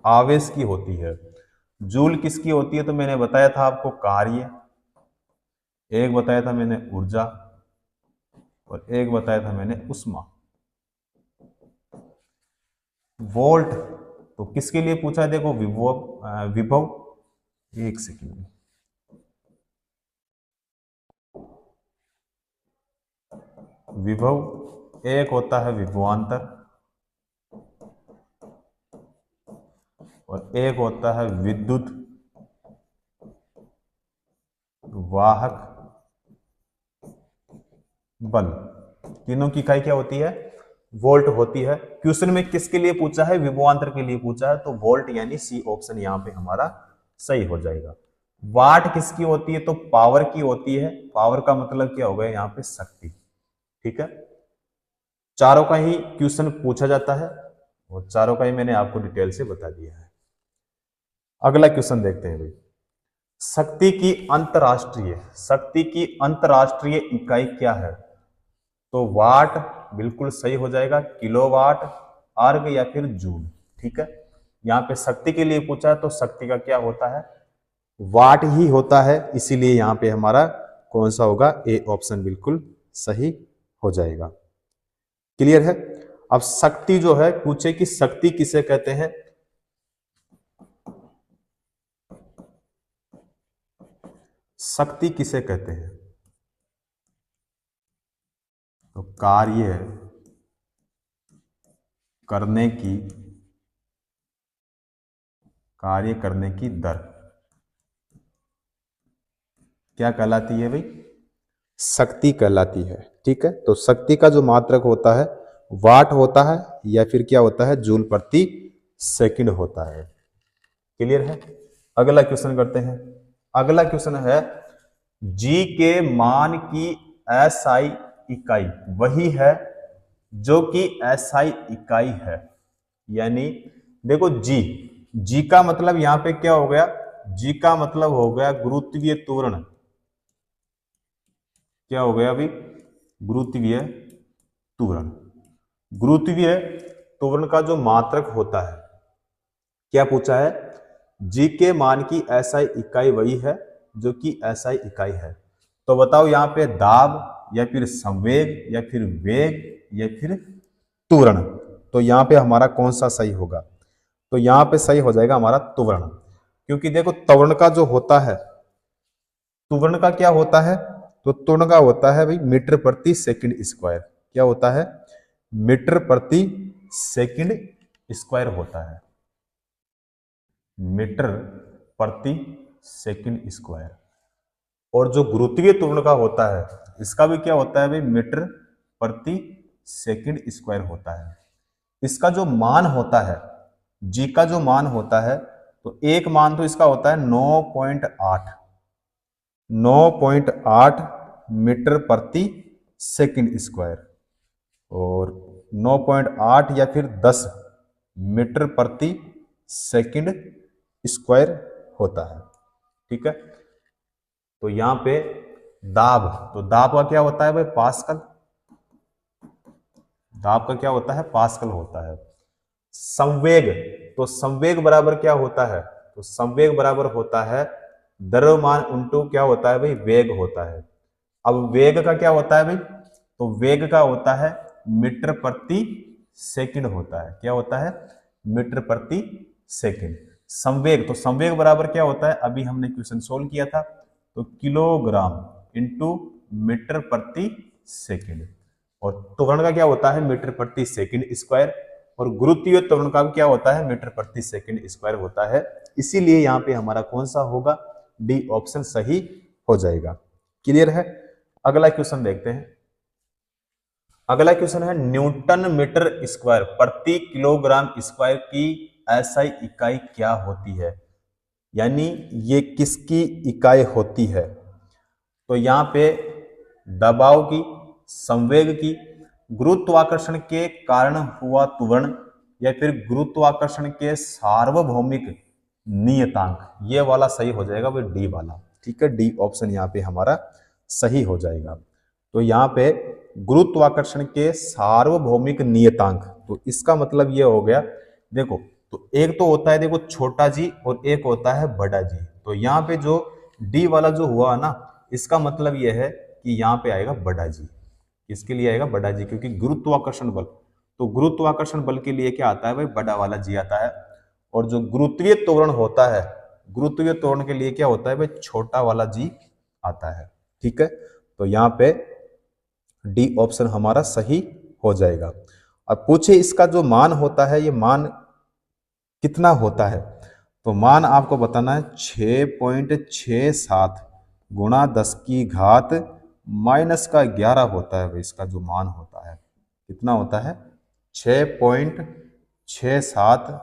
आवेश की होती है। जूल किसकी होती है? तो मैंने बताया था आपको कार्य, एक बताया था मैंने ऊर्जा, और एक बताया था मैंने उष्मा। वोल्ट तो किसके लिए पूछा है? देखो, विभव विभव, एक सेकेंड, विभव एक होता है विभवांतर, और एक होता है विद्युत वाहक बल। तीनों की इकाई क्या होती है? वोल्ट होती है। क्वेश्चन में किसके लिए पूछा है? विभवांतर के लिए पूछा है, तो वोल्ट यानी सी ऑप्शन यहां पे हमारा सही हो जाएगा। वाट किसकी होती है? तो पावर की होती है। पावर का मतलब क्या हो गया यहाँ पे? शक्ति। ठीक है, चारों का ही क्वेश्चन पूछा जाता है और चारों का ही मैंने आपको डिटेल से बता दिया है। अगला क्वेश्चन देखते हैं भाई। शक्ति की अंतरराष्ट्रीय इकाई क्या है? तो वाट बिल्कुल सही हो जाएगा, किलोवाट, अर्ग या फिर जूल। ठीक है, यहाँ पे शक्ति के लिए पूछा है तो शक्ति का क्या होता है? वाट ही होता है, इसीलिए यहाँ पे हमारा कौन सा होगा? ए ऑप्शन बिल्कुल सही हो जाएगा। क्लियर है? अब शक्ति जो है, पूछे कि शक्ति किसे कहते हैं? शक्ति किसे कहते हैं? तो कार्य करने की दर क्या कहलाती है भाई? शक्ति कहलाती है। ठीक है, तो शक्ति का जो मात्रक होता है वाट होता है या फिर क्या होता है? जूल प्रति सेकंड होता है। क्लियर है? अगला क्वेश्चन करते हैं। अगला क्वेश्चन है जी के मान की एसआई इकाई वही है जो कि एसआई इकाई है। यानी देखो जी का मतलब यहां पे क्या हो गया? जी का मतलब हो गया गुरुत्वीय त्वरण। क्या हो गया अभी? गुरुत्वीय त्वरण। गुरुत्वीय त्वरण का जो मात्रक होता है, क्या पूछा है? जी के मान की एसआई इकाई वही है जो कि एसआई इकाई है। तो बताओ यहाँ पे दाब या फिर संवेग या फिर वेग या फिर त्वरण, तो यहाँ पे हमारा कौन सा सही होगा? तो यहाँ पे सही हो जाएगा हमारा त्वरण। क्योंकि देखो त्वरण का जो होता है, त्वरण का क्या होता है? तो त्वरण का होता है भाई मीटर प्रति सेकंड स्क्वायर। क्या होता है? मीटर प्रति सेकंड स्क्वायर होता है, मीटर प्रति सेकंड स्क्वायर। और जो गुरुत्वीय त्वरण का होता है, इसका भी क्या होता है भाई? मीटर प्रति सेकंड स्क्वायर होता है। इसका जो मान होता है, जी का जो मान होता है, तो एक मान तो इसका होता है 9.8 मीटर प्रति सेकंड स्क्वायर, और 9.8 या फिर 10 मीटर प्रति सेकंड स्क्वायर होता है। ठीक है, तो यहां पे दाब, तो दाब का क्या होता है भाई? पास्कल। दाब का क्या होता है? पास्कल होता है। संवेग, तो संवेग बराबर क्या होता है? तो संवेग बराबर होता है द्रव्यमान उंटू क्या होता है भाई? वेग होता है। अब वेग का क्या होता है भाई? तो वेग का होता है मीटर प्रति सेकंड होता है। क्या होता है? मीटर प्रति सेकंड। संवेग, तो संवेग बराबर क्या होता है? अभी हमने क्वेश्चन सोल्व किया था, तो किलोग्राम इंटू मीटर प्रति सेकंड। और त्वरण का क्या होता है? मीटर प्रति सेकंड स्क्वायर। और गुरुत्वीय त्वरण का क्या होता है? मीटर प्रति सेकंड स्क्वायर होता है। इसीलिए यहाँ पे हमारा कौन सा होगा? डी ऑप्शन सही हो जाएगा। क्लियर है? अगला क्वेश्चन देखते हैं। अगला क्वेश्चन है न्यूटन मीटर स्क्वायर प्रति किलोग्राम स्क्वायर की एसआई इकाई क्या होती है? यानी ये किसकी इकाई होती है? तो यहाँ पे दबाव की, संवेग की, गुरुत्वाकर्षण के कारण हुआ त्वरण, या फिर गुरुत्वाकर्षण के सार्वभौमिक नियतांक, ये वाला सही हो जाएगा भाई, डी वाला। ठीक है, डी ऑप्शन यहाँ पे हमारा सही हो जाएगा। तो यहाँ पे गुरुत्वाकर्षण के सार्वभौमिक नियतांक, तो इसका मतलब ये हो गया, देखो तो एक तो होता है देखो छोटा जी और एक होता है बड़ा जी। तो यहाँ पे जो डी वाला जो हुआ ना, इसका मतलब ये है कि यहाँ पे आएगा बड़ा जी। इसके लिए आएगा बड़ा जी, क्योंकि गुरुत्वाकर्षण बल, तो गुरुत्वाकर्षण बल के लिए क्या आता है भाई? बड़ा वाला जी आता है। और जो गुरुत्वीय त्वरण होता है, गुरुत्वीय त्वरण के लिए क्या होता है भाई? छोटा वाला जी आता है। ठीक है, तो यहाँ पे डी ऑप्शन हमारा सही हो जाएगा। अब पूछे इसका जो मान होता है, ये मान कितना होता है? तो मान आपको बताना है 6.67 गुणा 10 की घात माइनस का 11 होता है। इसका जो मान होता है कितना होता है? 6.67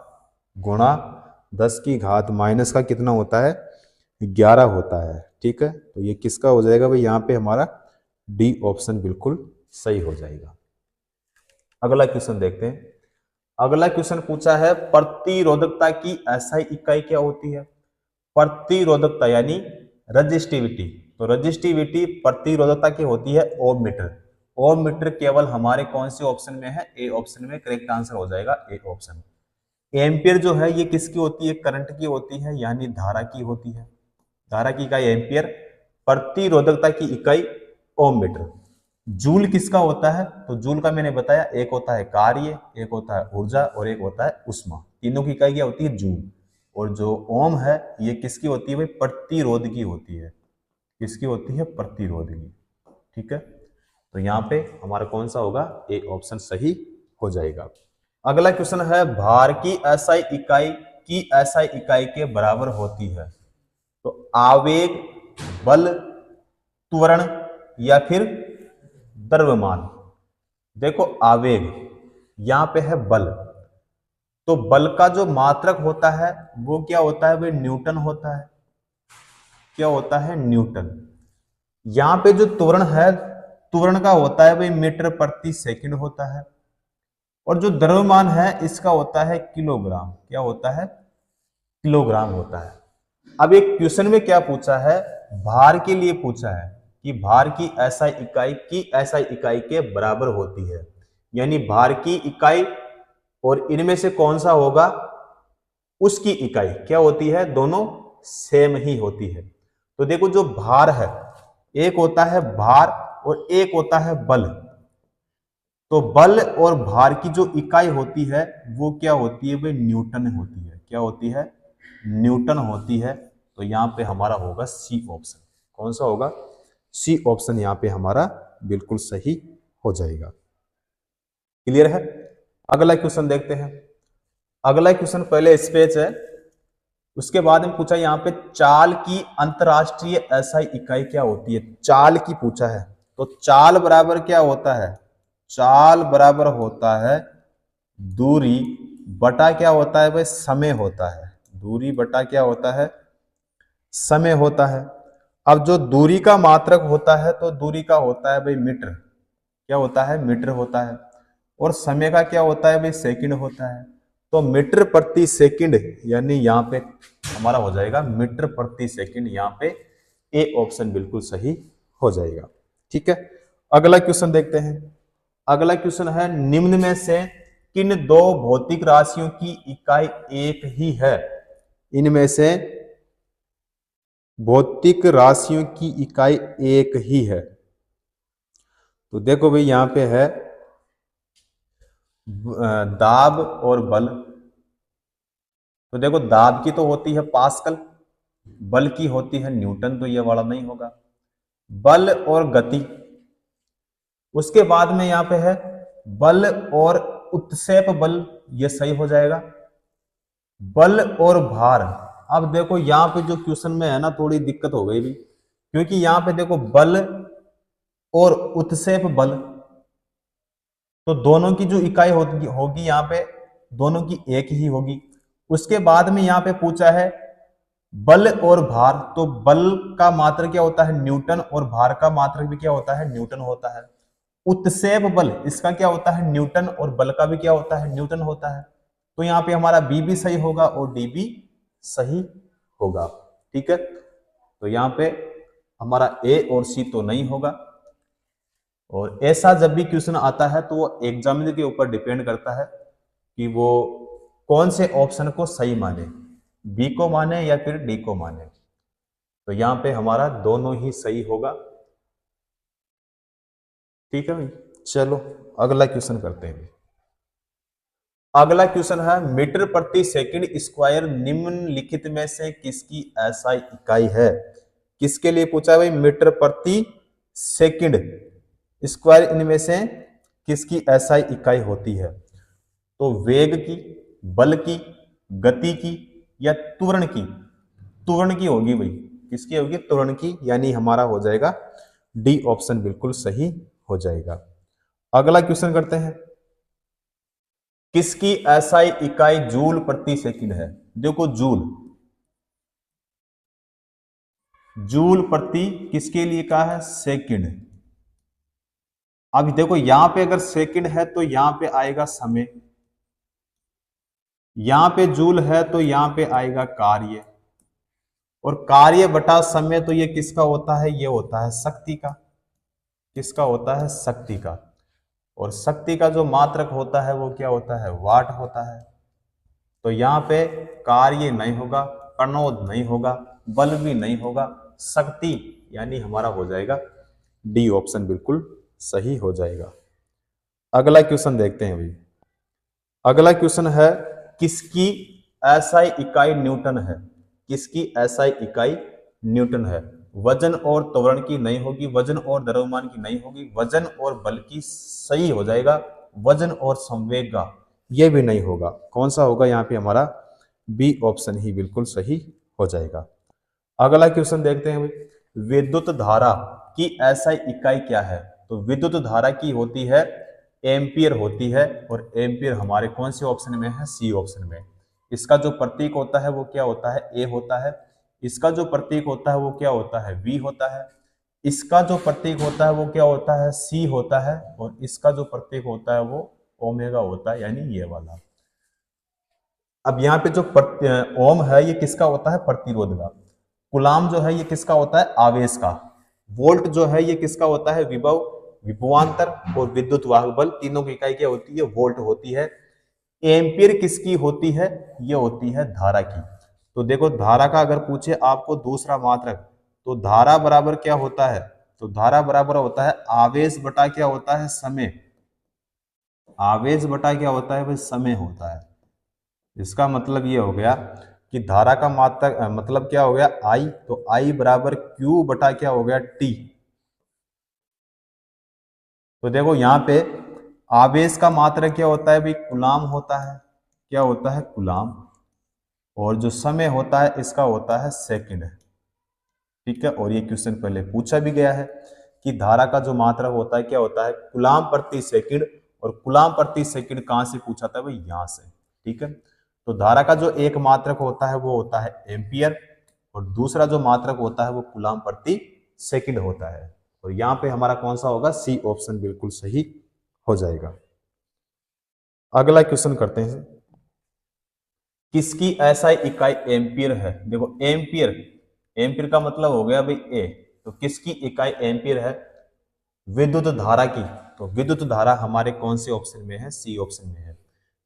गुणा 10 की घात माइनस का कितना होता है? 11 होता है। ठीक है, तो ये किसका हो जाएगा भाई? यहाँ पे हमारा डी ऑप्शन बिल्कुल सही हो जाएगा। अगला क्वेश्चन देखते हैं। अगला क्वेश्चन पूछा है प्रतिरोधकता की एसआई इकाई क्या होती है? प्रतिरोधकता यानी रजिस्टिविटी। तो रजिस्टिविटी प्रतिरोधकता की होती है ओम मीटर। ओम मीटर केवल हमारे कौन से ऑप्शन में है? ए ऑप्शन में करेक्ट आंसर हो जाएगा ए ऑप्शन। एम्पियर जो है ये किसकी होती है? करंट की होती है, यानी धारा की होती है। धारा की इकाई एम्पियर, प्रतिरोधकता की इकाई ओम मीटर। जूल किसका होता है? तो जूल का मैंने बताया, एक होता है कार्य, एक होता है ऊर्जा और एक होता है उष्मा। तीनों की इकाई क्या होती है? जूल। और जो ओम है ये किसकी होती है भाई? प्रतिरोध की होती है। किसकी होती है? प्रतिरोध की। ठीक है, तो यहाँ पे हमारा कौन सा होगा? ए ऑप्शन सही हो जाएगा। अगला क्वेश्चन है भार की एसआई इकाई के बराबर होती है। तो आवेग, बल, त्वरण या फिर द्रव्यमान। देखो आवेग, यहां पे है बल। तो बल का जो मात्रक होता है वो क्या होता है भाई? न्यूटन होता है। क्या होता है? न्यूटन। यहां पे जो त्वरण है, त्वरण का होता है भाई मीटर प्रति सेकंड होता है। और जो द्रव्यमान है इसका होता है किलोग्राम। क्या होता है? किलोग्राम होता है। अब एक क्वेश्चन में क्या पूछा है? भार के लिए पूछा है कि भार की एसआई इकाई के बराबर होती है, यानी भार की इकाई और इनमें से कौन सा होगा उसकी इकाई क्या होती है? दोनों सेम ही होती है। तो देखो जो भार है, एक होता है भार और एक होता है बल। तो बल और भार की जो इकाई होती है वो क्या होती है भाई? न्यूटन होती है। क्या होती है? न्यूटन होती है। तो यहां पे हमारा होगा सी ऑप्शन। कौन सा होगा? सी ऑप्शन यहां पे हमारा बिल्कुल सही हो जाएगा। क्लियर है? अगला क्वेश्चन देखते हैं। अगला क्वेश्चन पहले स्पेस है, उसके बाद में पूछा यहां पे चाल की अंतरराष्ट्रीय एसआई इकाई क्या होती है? चाल की पूछा है। तो चाल बराबर क्या होता है? चाल बराबर होता है दूरी बटा क्या होता है भाई? समय होता है। दूरी बटा क्या होता है? समय होता है। अब जो दूरी का मात्रक होता है तो दूरी का होता है भाई मीटर। क्या होता है? मीटर होता है। और समय का क्या होता है भाई? सेकंड होता है। तो मीटर प्रति सेकंड, यानी यहाँ पे हमारा हो जाएगा मीटर प्रति सेकंड। यहाँ पे ए ऑप्शन बिल्कुल सही हो जाएगा। ठीक है, अगला क्वेश्चन देखते हैं। अगला क्वेश्चन है निम्न में से किन दो भौतिक राशियों की इकाई एक ही है? इनमें से भौतिक राशियों की इकाई एक ही है। तो देखो भाई यहां पे है दाब और बल। तो देखो दाब की तो होती है पास्कल, बल की होती है न्यूटन। तो ये वाला नहीं होगा। बल और गति, उसके बाद में यहां पे है बल और उत्क्षेप बल, ये सही हो जाएगा। बल और भार। अब देखो यहां पे जो क्वेश्चन में है ना थोड़ी दिक्कत हो गई भी, क्योंकि यहां पे देखो बल और उत्क्षेप बल, तो दोनों की जो इकाई होगी यहाँ पे दोनों की एक ही होगी। उसके बाद में यहाँ पे पूछा है बल और भार। तो बल का मात्रक क्या होता है? न्यूटन। और भार का मात्रक भी क्या होता है? न्यूटन होता है। उत्क्षेप बल इसका क्या होता है? न्यूटन। और बल का भी क्या होता है? न्यूटन होता है। तो यहाँ पे हमारा बी भी सही होगा और डी भी सही होगा। ठीक है, तो यहाँ पे हमारा ए और सी तो नहीं होगा। और ऐसा जब भी क्वेश्चन आता है तो वो एग्जामिनर के ऊपर डिपेंड करता है कि वो कौन से ऑप्शन को सही माने, बी को माने या फिर डी को माने। तो यहां पे हमारा दोनों ही सही होगा। ठीक है भाई, चलो अगला क्वेश्चन करते हैं। अगला क्वेश्चन है मीटर प्रति सेकंड स्क्वायर निम्नलिखित में से किसकी एसआई इकाई है? किसके लिए पूछा है भाई? मीटर प्रति सेकंड स्क्वायर इनमें से किसकी एसआई इकाई होती है? तो वेग की, बल की, गति की या त्वरण की? त्वरण की होगी भाई, किसकी होगी? त्वरण की, यानी हमारा हो जाएगा डी ऑप्शन बिल्कुल सही हो जाएगा। अगला क्वेश्चन करते हैं, किसकी एसआई इकाई जूल प्रति सेकंड है? देखो जूल, जूल प्रति किसके लिए कहा है? सेकंड। अब देखो यहां पे अगर सेकंड है तो यहां पे आएगा समय, यहां पे जूल है तो यहां पे आएगा कार्य, और कार्य बटा समय तो ये किसका होता है? ये होता है शक्ति का। किसका होता है? शक्ति का। और शक्ति का जो मात्रक होता है वो क्या होता है? वाट होता है। तो यहां पे कार्य नहीं होगा, प्रणोद नहीं होगा, बल भी नहीं होगा, शक्ति, यानी हमारा हो जाएगा डी ऑप्शन बिल्कुल सही हो जाएगा। अगला क्वेश्चन देखते हैं भाई। अगला क्वेश्चन है, किसकी एसआई इकाई न्यूटन है? किसकी एसआई इकाई न्यूटन है? वजन और त्वरण की नहीं होगी, वजन और द्रव्यमान की नहीं होगी, वजन और बल की सही हो जाएगा, वजन और संवेग का ये भी नहीं होगा। कौन सा होगा यहाँ पे? हमारा बी ऑप्शन ही बिल्कुल सही हो जाएगा। अगला क्वेश्चन देखते हैं भाई, विद्युत धारा की एसआई इकाई क्या है? तो विद्युत धारा की होती है एम्पियर होती है, और एम्पियर हमारे कौन से ऑप्शन में है? सी ऑप्शन में। इसका जो प्रतीक होता है वो क्या होता है? ए होता है। इसका जो प्रतीक होता है वो क्या होता है? वी होता है। इसका जो प्रतीक होता है वो क्या होता है? सी होता है। और इसका जो प्रतीक होता है वो ओमेगा होता है, यानी ये वाला। अब यहाँ पे जो ओम है ये किसका होता है? प्रतिरोध का। कुलाम जो है ये किसका होता है? आवेश का। वोल्ट जो है ये किसका होता है? विभव, विभवांतर और विद्युत वाहक बल, तीनों की इकाई क्या होती है? वोल्ट होती है। एम्पियर किसकी होती है? ये होती है धारा की। तो देखो धारा का अगर पूछे आपको दूसरा मात्रक, तो धारा बराबर क्या होता है? तो धारा बराबर होता है आवेश बटा क्या होता है? समय। आवेश बटा क्या होता है भाई? समय होता है। इसका मतलब ये हो गया कि धारा का मात्रक मतलब क्या हो गया? आई। तो आई बराबर क्यू बटा क्या हो गया? टी। तो देखो यहाँ पे आवेश का मात्रक क्या होता है भाई? कूलाम होता है। क्या होता है? कूलाम। और जो समय होता है इसका होता है सेकंड। ठीक है, और ये क्वेश्चन पहले पूछा भी गया है कि धारा का जो मात्रक होता है क्या होता है? कूलाम प्रति सेकंड। और कूलाम प्रति सेकंड कहां से पूछा था भाई? यहां से। ठीक है, तो धारा का जो एक मात्रक होता है वो होता है एम्पियर, और दूसरा जो मात्रक होता है वो कूलाम प्रति सेकंड होता है। और यहाँ पे हमारा कौन सा होगा? सी ऑप्शन बिल्कुल सही हो जाएगा। अगला क्वेश्चन करते हैं, किसकी एसआई इकाई एम्पियर है? देखो एम्पियर, एम्पियर का मतलब हो गया भाई ए। तो किसकी इकाई एम्पियर है? विद्युत धारा की। तो विद्युत धारा हमारे कौन से ऑप्शन में है? सी ऑप्शन में है।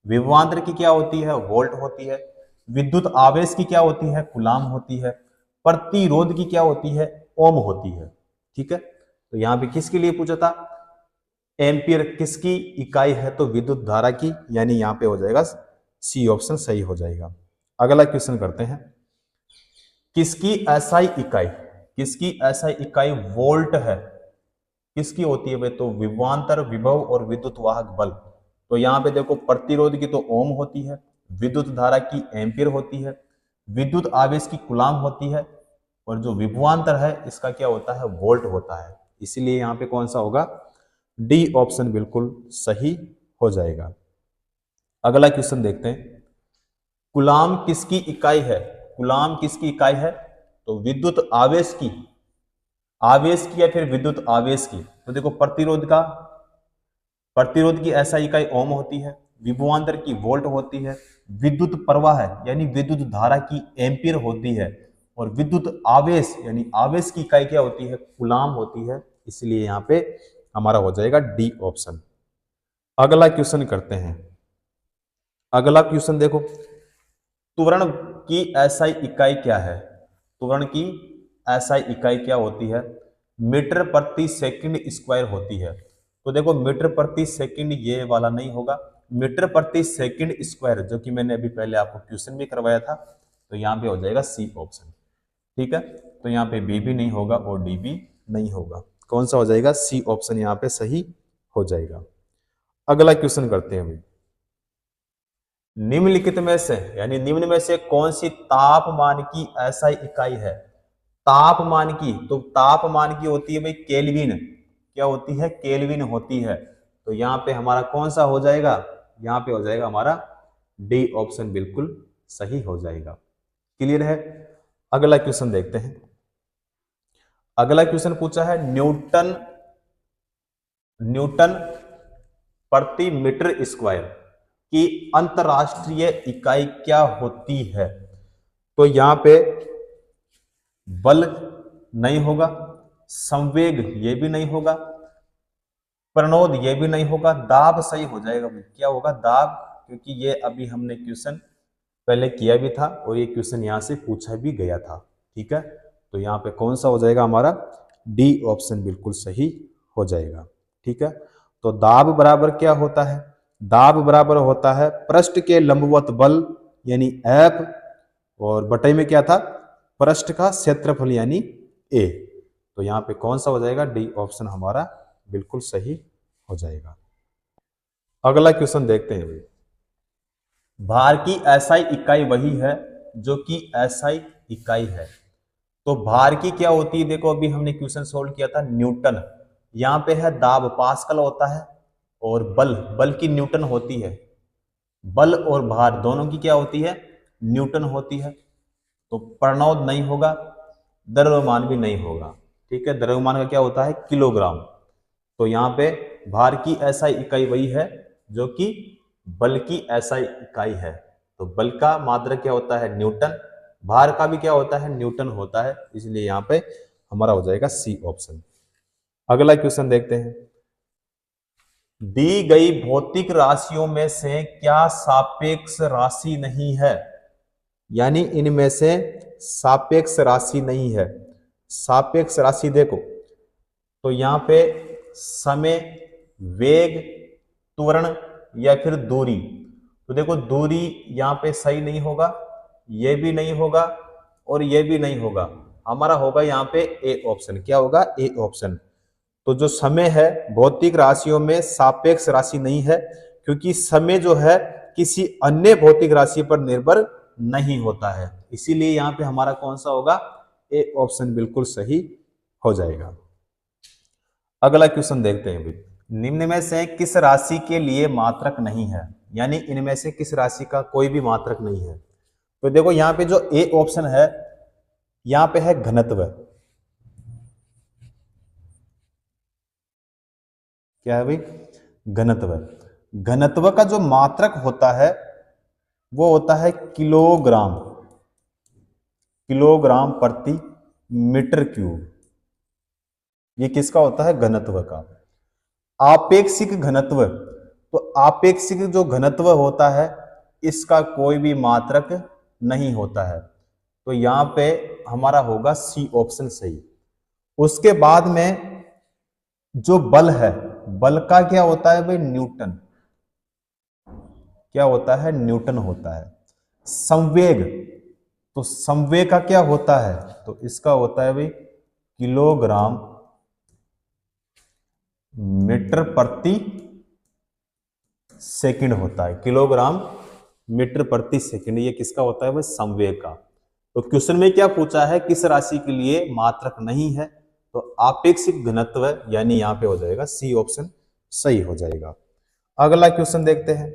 विभवांतर की क्या होती है? वोल्ट होती है। विद्युत आवेश की क्या होती है? कूलाम होती है। प्रतिरोध की क्या होती है? ओम होती है। ठीक है, तो यहां पे किसके लिए पूछा था? एम्पियर किसकी इकाई है? तो विद्युत धारा की, यानी यहां पे हो जाएगा सी ऑप्शन सही हो जाएगा। अगला क्वेश्चन करते हैं, किसकी एसआई इकाई, किसकी एसआई इकाई वोल्ट है? किसकी होती है भाई? तो विभवांतर, विभव और विद्युत वाहक बल। तो यहाँ पे देखो प्रतिरोध की तो ओम होती है, विद्युत धारा की एम्पियर होती है, विद्युत आवेश की कूलाम होती है, और जो विभवांतर है इसका क्या होता है? वोल्ट होता है। इसीलिए यहाँ पे कौन सा होगा? डी ऑप्शन बिल्कुल सही हो जाएगा। अगला क्वेश्चन देखते हैं, कूलाम किसकी इकाई है? कूलाम किसकी इकाई है? तो विद्युत आवेश की, आवेश की या फिर विद्युत आवेश की। तो देखो प्रतिरोध का, प्रतिरोध की एसआई इकाई ओम होती है, विभवांतर की वोल्ट होती है, विद्युत प्रवाह यानी विद्युत धारा की एम्पियर होती है, और विद्युत आवेश यानी आवेश की इकाई क्या होती है? कूलाम होती है। इसलिए यहाँ पे हमारा हो जाएगा डी ऑप्शन। अगला क्वेश्चन करते हैं। अगला क्वेश्चन देखो, त्वरण की एसआई इकाई क्या है? त्वरण की एसआई इकाई क्या होती है? मीटर प्रति सेकंड स्क्वायर होती है। तो देखो मीटर प्रति सेकंड ये वाला नहीं होगा, मीटर प्रति सेकंड स्क्वायर, जो कि मैंने अभी पहले आपको क्वेश्चन भी करवाया था। तो यहाँ पे हो जाएगा सी ऑप्शन। ठीक है, तो यहाँ पे बी भी नहीं होगा और डी भी नहीं होगा। कौन सा हो जाएगा? सी ऑप्शन यहाँ पे सही हो जाएगा। अगला क्वेश्चन करते हैं भाई, निम्नलिखित में से यानी निम्न में से कौन सी तापमान की एसआई इकाई है? तापमान की, तो तापमान की होती है भाई केल्विन। क्या होती है? केल्विन होती है। तो यहां पे हमारा कौन सा हो जाएगा? यहां पे हो जाएगा हमारा डी ऑप्शन बिल्कुल सही हो जाएगा। क्लियर है? अगला क्वेश्चन देखते हैं। अगला क्वेश्चन पूछा है न्यूटन प्रति मीटर स्क्वायर की अंतरराष्ट्रीय इकाई क्या होती है? तो यहां पे बल नहीं होगा, संवेग ये भी नहीं होगा, प्रणोद ये भी नहीं होगा, दाब सही हो जाएगा। क्या होगा? दाब, क्योंकि ये अभी हमने क्वेश्चन पहले किया भी था और ये क्वेश्चन यहां से पूछा भी गया था। ठीक है, तो यहां पे कौन सा हो जाएगा हमारा? डी ऑप्शन बिल्कुल सही हो जाएगा। ठीक है, तो दाब बराबर क्या होता है? दाब बराबर होता है पृष्ठ के लंबवत बल यानी एफ, और बटे में क्या था? पृष्ठ का क्षेत्रफल यानी ए। तो यहां पे कौन सा हो जाएगा? डी ऑप्शन हमारा बिल्कुल सही हो जाएगा। अगला क्वेश्चन देखते हैं भाई। भार की एसआई इकाई वही है जो कि एसआई इकाई है। तो भार की क्या होती है? देखो अभी हमने क्वेश्चन सोल्व किया था न्यूटन। यहां पे है दाब पास्कल होता है, और बल की न्यूटन होती है। बल और भार दोनों की क्या होती है? न्यूटन होती है। तो प्रणोद नहीं होगा, द्रव्यमान भी नहीं होगा। ठीक है, द्रव्यमान का क्या होता है? किलोग्राम। तो यहां पे भार की एसआई इकाई वही है जो कि बल की एसआई इकाई है। तो बल का मात्रक क्या होता है? न्यूटन। भार का भी क्या होता है? न्यूटन होता है। इसलिए यहां पे हमारा हो जाएगा सी ऑप्शन। अगला क्वेश्चन देखते हैं। दी गई भौतिक राशियों में से क्या सापेक्ष राशि नहीं है? यानी इनमें से सापेक्ष राशि नहीं है। सापेक्ष राशि देखो, तो यहां पे समय, वेग, त्वरण या फिर दूरी। तो देखो दूरी यहां पे सही नहीं होगा, ये भी नहीं होगा और ये भी नहीं होगा। हमारा होगा यहां पे ए ऑप्शन। क्या होगा? A option. तो जो समय है भौतिक राशियों में सापेक्ष राशि नहीं है, क्योंकि समय जो है किसी अन्य भौतिक राशि पर निर्भर नहीं होता है। इसीलिए यहां पे हमारा कौन सा होगा? ए ऑप्शन बिल्कुल सही हो जाएगा। अगला क्वेश्चन देखते हैं भाई। निम्न में से किस राशि के लिए मात्रक नहीं है? यानी इनमें से किस राशि का कोई भी मात्रक नहीं है? तो देखो यहां पे जो ए ऑप्शन है, यहां पे है घनत्व। क्या है भाई? घनत्व। घनत्व का जो मात्रक होता है वो होता है किलोग्राम। किलोग्राम प्रति मीटर क्यूब। ये किसका होता है? घनत्व का। आपेक्षिक घनत्व, तो आपेक्षिक जो घनत्व होता है इसका कोई भी मात्रक नहीं होता है। तो यहां पे हमारा होगा सी ऑप्शन सही। उसके बाद में जो बल है, बल का क्या होता है भाई? न्यूटन। क्या होता है? न्यूटन होता है। संवेग, तो संवेग का क्या होता है? तो इसका होता है भाई किलोग्राम मीटर प्रति सेकंड होता है। किलोग्राम मीटर प्रति सेकंड, ये किसका होता है भाई? संवेग का। तो क्वेश्चन में क्या पूछा है? किस राशि के लिए मात्रक नहीं है? तो आपेक्षिक घनत्व, यानी यहां पे हो जाएगा सी ऑप्शन सही हो जाएगा। अगला क्वेश्चन देखते हैं।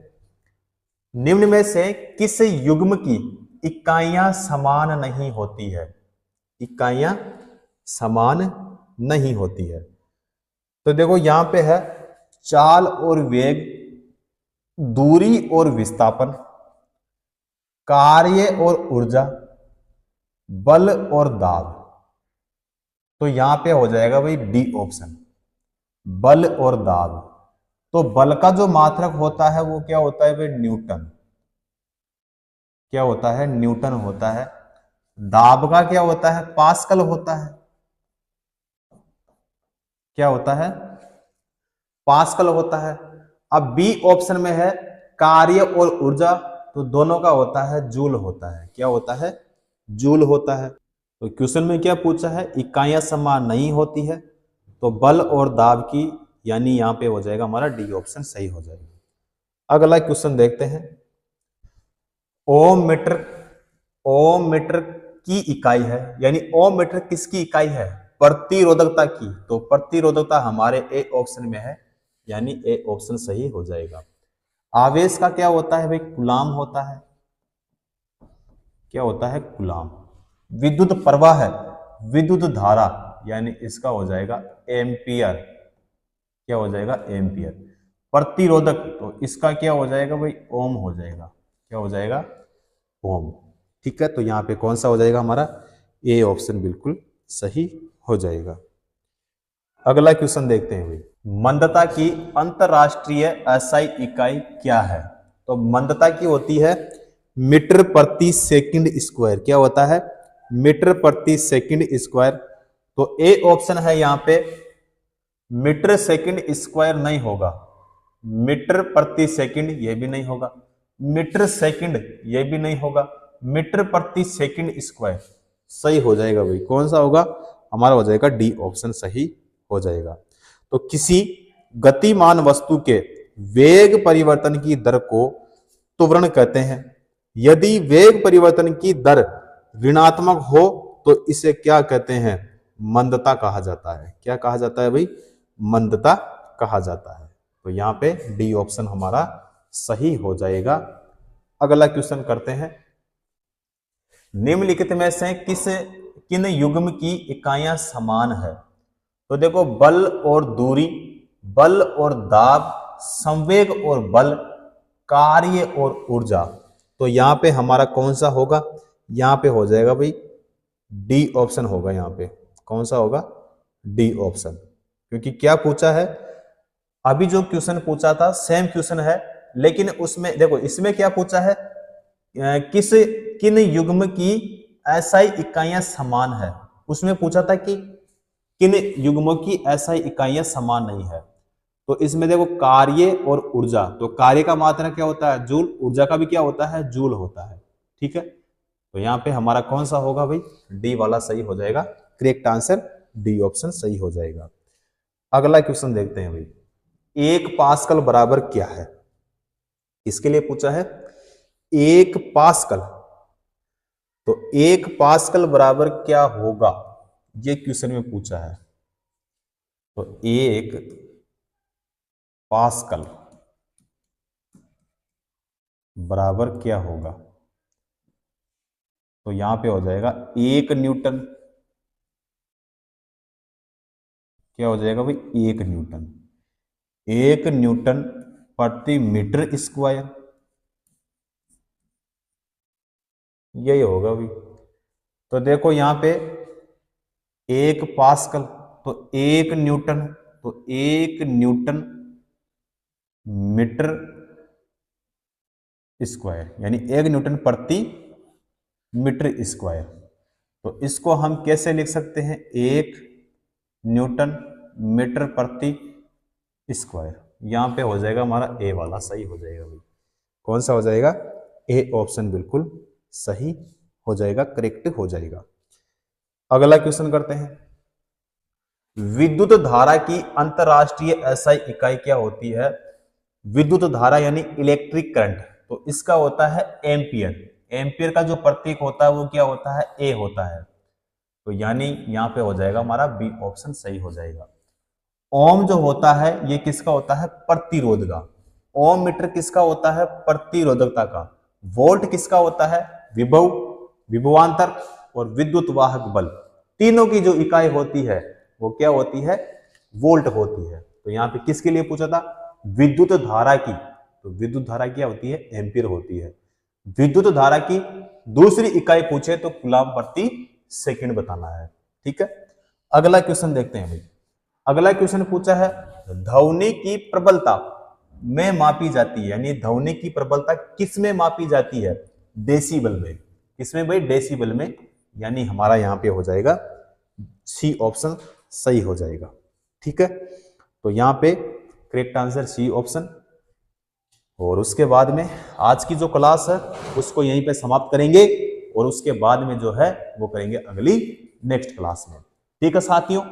निम्न में से किस युग्म की इकाइयां समान नहीं होती है? इकाइयां समान नहीं होती है। तो देखो यहां पे है चाल और वेग, दूरी और विस्थापन, कार्य और ऊर्जा, बल और दाब। तो यहां पे हो जाएगा भाई डी ऑप्शन, बल और दाब। तो बल का जो मात्रक होता है वो क्या होता है भाई? न्यूटन। क्या होता है? न्यूटन होता है। दाब का क्या होता है? पास्कल होता है। क्या होता है? पास्कल होता है। अब बी ऑप्शन में है कार्य और ऊर्जा, तो दोनों का होता है जूल होता है। क्या होता है? जूल होता है। तो क्वेश्चन में क्या पूछा है? इकाइयां समान नहीं होती है, तो बल और दाब की, यानी यहां पे हो जाएगा हमारा डी ऑप्शन सही हो जाएगा। अगला क्वेश्चन देखते हैं। ओम मीटर, ओम मीटर की इकाई है, यानी ओम मीटर किसकी इकाई है? प्रतिरोधकता की। तो प्रतिरोधकता हमारे ए ऑप्शन में है, यानी ए ऑप्शन सही हो जाएगा। आवेश का क्या होता है भाई? कूलाम होता है। क्या होता है? कूलाम। विद्युत प्रवाह है, विद्युत धारा, यानी इसका हो जाएगा एम्पियर। क्या हो जाएगा? एम्पियर। प्रतिरोधक, तो इसका क्या हो जाएगा भाई? ओम हो जाएगा। क्या हो जाएगा? ओम। ठीक है, तो यहां पे कौन सा हो जाएगा हमारा? ए ऑप्शन बिल्कुल सही हो जाएगा। अगला क्वेश्चन देखते हैं भाई, मंदता की अंतरराष्ट्रीय एसआई इकाई क्या है? तो मंदता की होती है मीटर प्रति सेकंड स्क्वायर। क्या होता है? मीटर प्रति सेकंड स्क्वायर। तो ए ऑप्शन है यहां पे, मीटर सेकंड स्क्वायर नहीं होगा, मीटर प्रति सेकंड ये भी नहीं होगा, मीटर सेकंड ये भी नहीं होगा, मीटर प्रति सेकंड स्क्वायर सही हो जाएगा भाई। कौन सा होगा? हमारा हो जाएगा डी ऑप्शन सही हो जाएगा। तो किसी गतिमान वस्तु के वेग परिवर्तन की दर को त्वरण कहते हैं। यदि वेग परिवर्तन की दर ऋणात्मक हो तो इसे क्या कहते हैं? मंदता कहा जाता है। क्या कहा जाता है भाई? मंदता कहा जाता है। तो यहां पे डी ऑप्शन हमारा सही हो जाएगा। अगला क्वेश्चन करते हैं, निम्नलिखित में से किन युग्म की इकाइयां समान है? तो देखो, बल और दूरी, बल और दाब, संवेग और बल, कार्य और ऊर्जा। तो यहां पे हमारा कौन सा होगा? यहां पे हो जाएगा भाई डी ऑप्शन होगा। यहां पे कौन सा होगा? D option. क्योंकि क्या पूछा है? अभी जो क्वेश्चन पूछा था सेम क्वेश्चन है, लेकिन उसमें देखो, इसमें क्या पूछा है? किन युग्म की एसआई इकाइयां समान है। उसमें पूछा था कि किन युग्मों की एसआई इकाइयां समान नहीं है। तो इसमें देखो, कार्य और ऊर्जा, तो कार्य का मात्रा क्या होता है? जूल। ऊर्जा का भी क्या होता है? जूल होता है। ठीक है, तो यहां पे हमारा कौन सा होगा भाई? डी वाला सही हो जाएगा। करेक्ट आंसर डी ऑप्शन सही हो जाएगा। अगला क्वेश्चन देखते हैं भाई, 1 पास्कल बराबर क्या है? इसके लिए पूछा है 1 पास्कल। तो 1 पास्कल बराबर क्या होगा? ये क्वेश्चन में पूछा है। तो 1 पास्कल बराबर क्या होगा? तो यहां पे हो जाएगा 1 न्यूटन। क्या हो जाएगा भाई? 1 न्यूटन। 1 न्यूटन प्रति मीटर स्क्वायर, यही होगा भाई। तो देखो यहां पे 1 पास्कल, तो 1 न्यूटन, तो 1 न्यूटन मीटर स्क्वायर, यानी 1 न्यूटन प्रति मीटर स्क्वायर। तो इसको हम कैसे लिख सकते हैं? 1 न्यूटन मीटर प्रति स्क्वायर। यहां पे हो जाएगा हमारा ए वाला सही हो जाएगा भाई। कौन सा हो जाएगा? ए ऑप्शन बिल्कुल सही हो जाएगा, करेक्ट हो जाएगा। अगला क्वेश्चन करते हैं, विद्युत धारा की अंतरराष्ट्रीय एसआई इकाई क्या होती है? विद्युत धारा यानी इलेक्ट्रिक करंट, तो इसका होता है एम्पियर। एम्पियर का जो प्रतीक होता है वो क्या होता है? ए होता है। तो यानी यहां पे हो जाएगा हमारा बी ऑप्शन सही हो जाएगा। ओम जो होता है ये किसका होता है? प्रतिरोध का। ओम मीटर किसका होता है? प्रतिरोधकता का। वोल्ट किसका होता है? विभव, विभवांतर और विद्युत वाहक बल। तीनों की जो इकाई होती है वो क्या होती है? वोल्ट होती है। तो यहां पे किसके लिए पूछा था? विद्युत धारा की। तो विद्युत धारा क्या होती है? एम्पीयर होती है। विद्युत धारा की दूसरी इकाई पूछे तो कूलम प्रति सेकंड बताना है। ठीक है, अगला क्वेश्चन देखते हैं भाई। अगला क्वेश्चन पूछा है, ध्वनि की प्रबलता में मापी जाती है, यानी ध्वनि की प्रबलता किस में मापी जाती है? डेसिबल में। किसमें भाई? डेसिबल में। यानी हमारा यहां पे हो जाएगा सी ऑप्शन सही हो जाएगा। ठीक है, तो यहां पे करेक्ट आंसर सी ऑप्शन। और उसके बाद में आज की जो क्लास है उसको यहीं पे समाप्त करेंगे और उसके बाद में जो है वो करेंगे अगली नेक्स्ट क्लास में। ठीक है साथियों।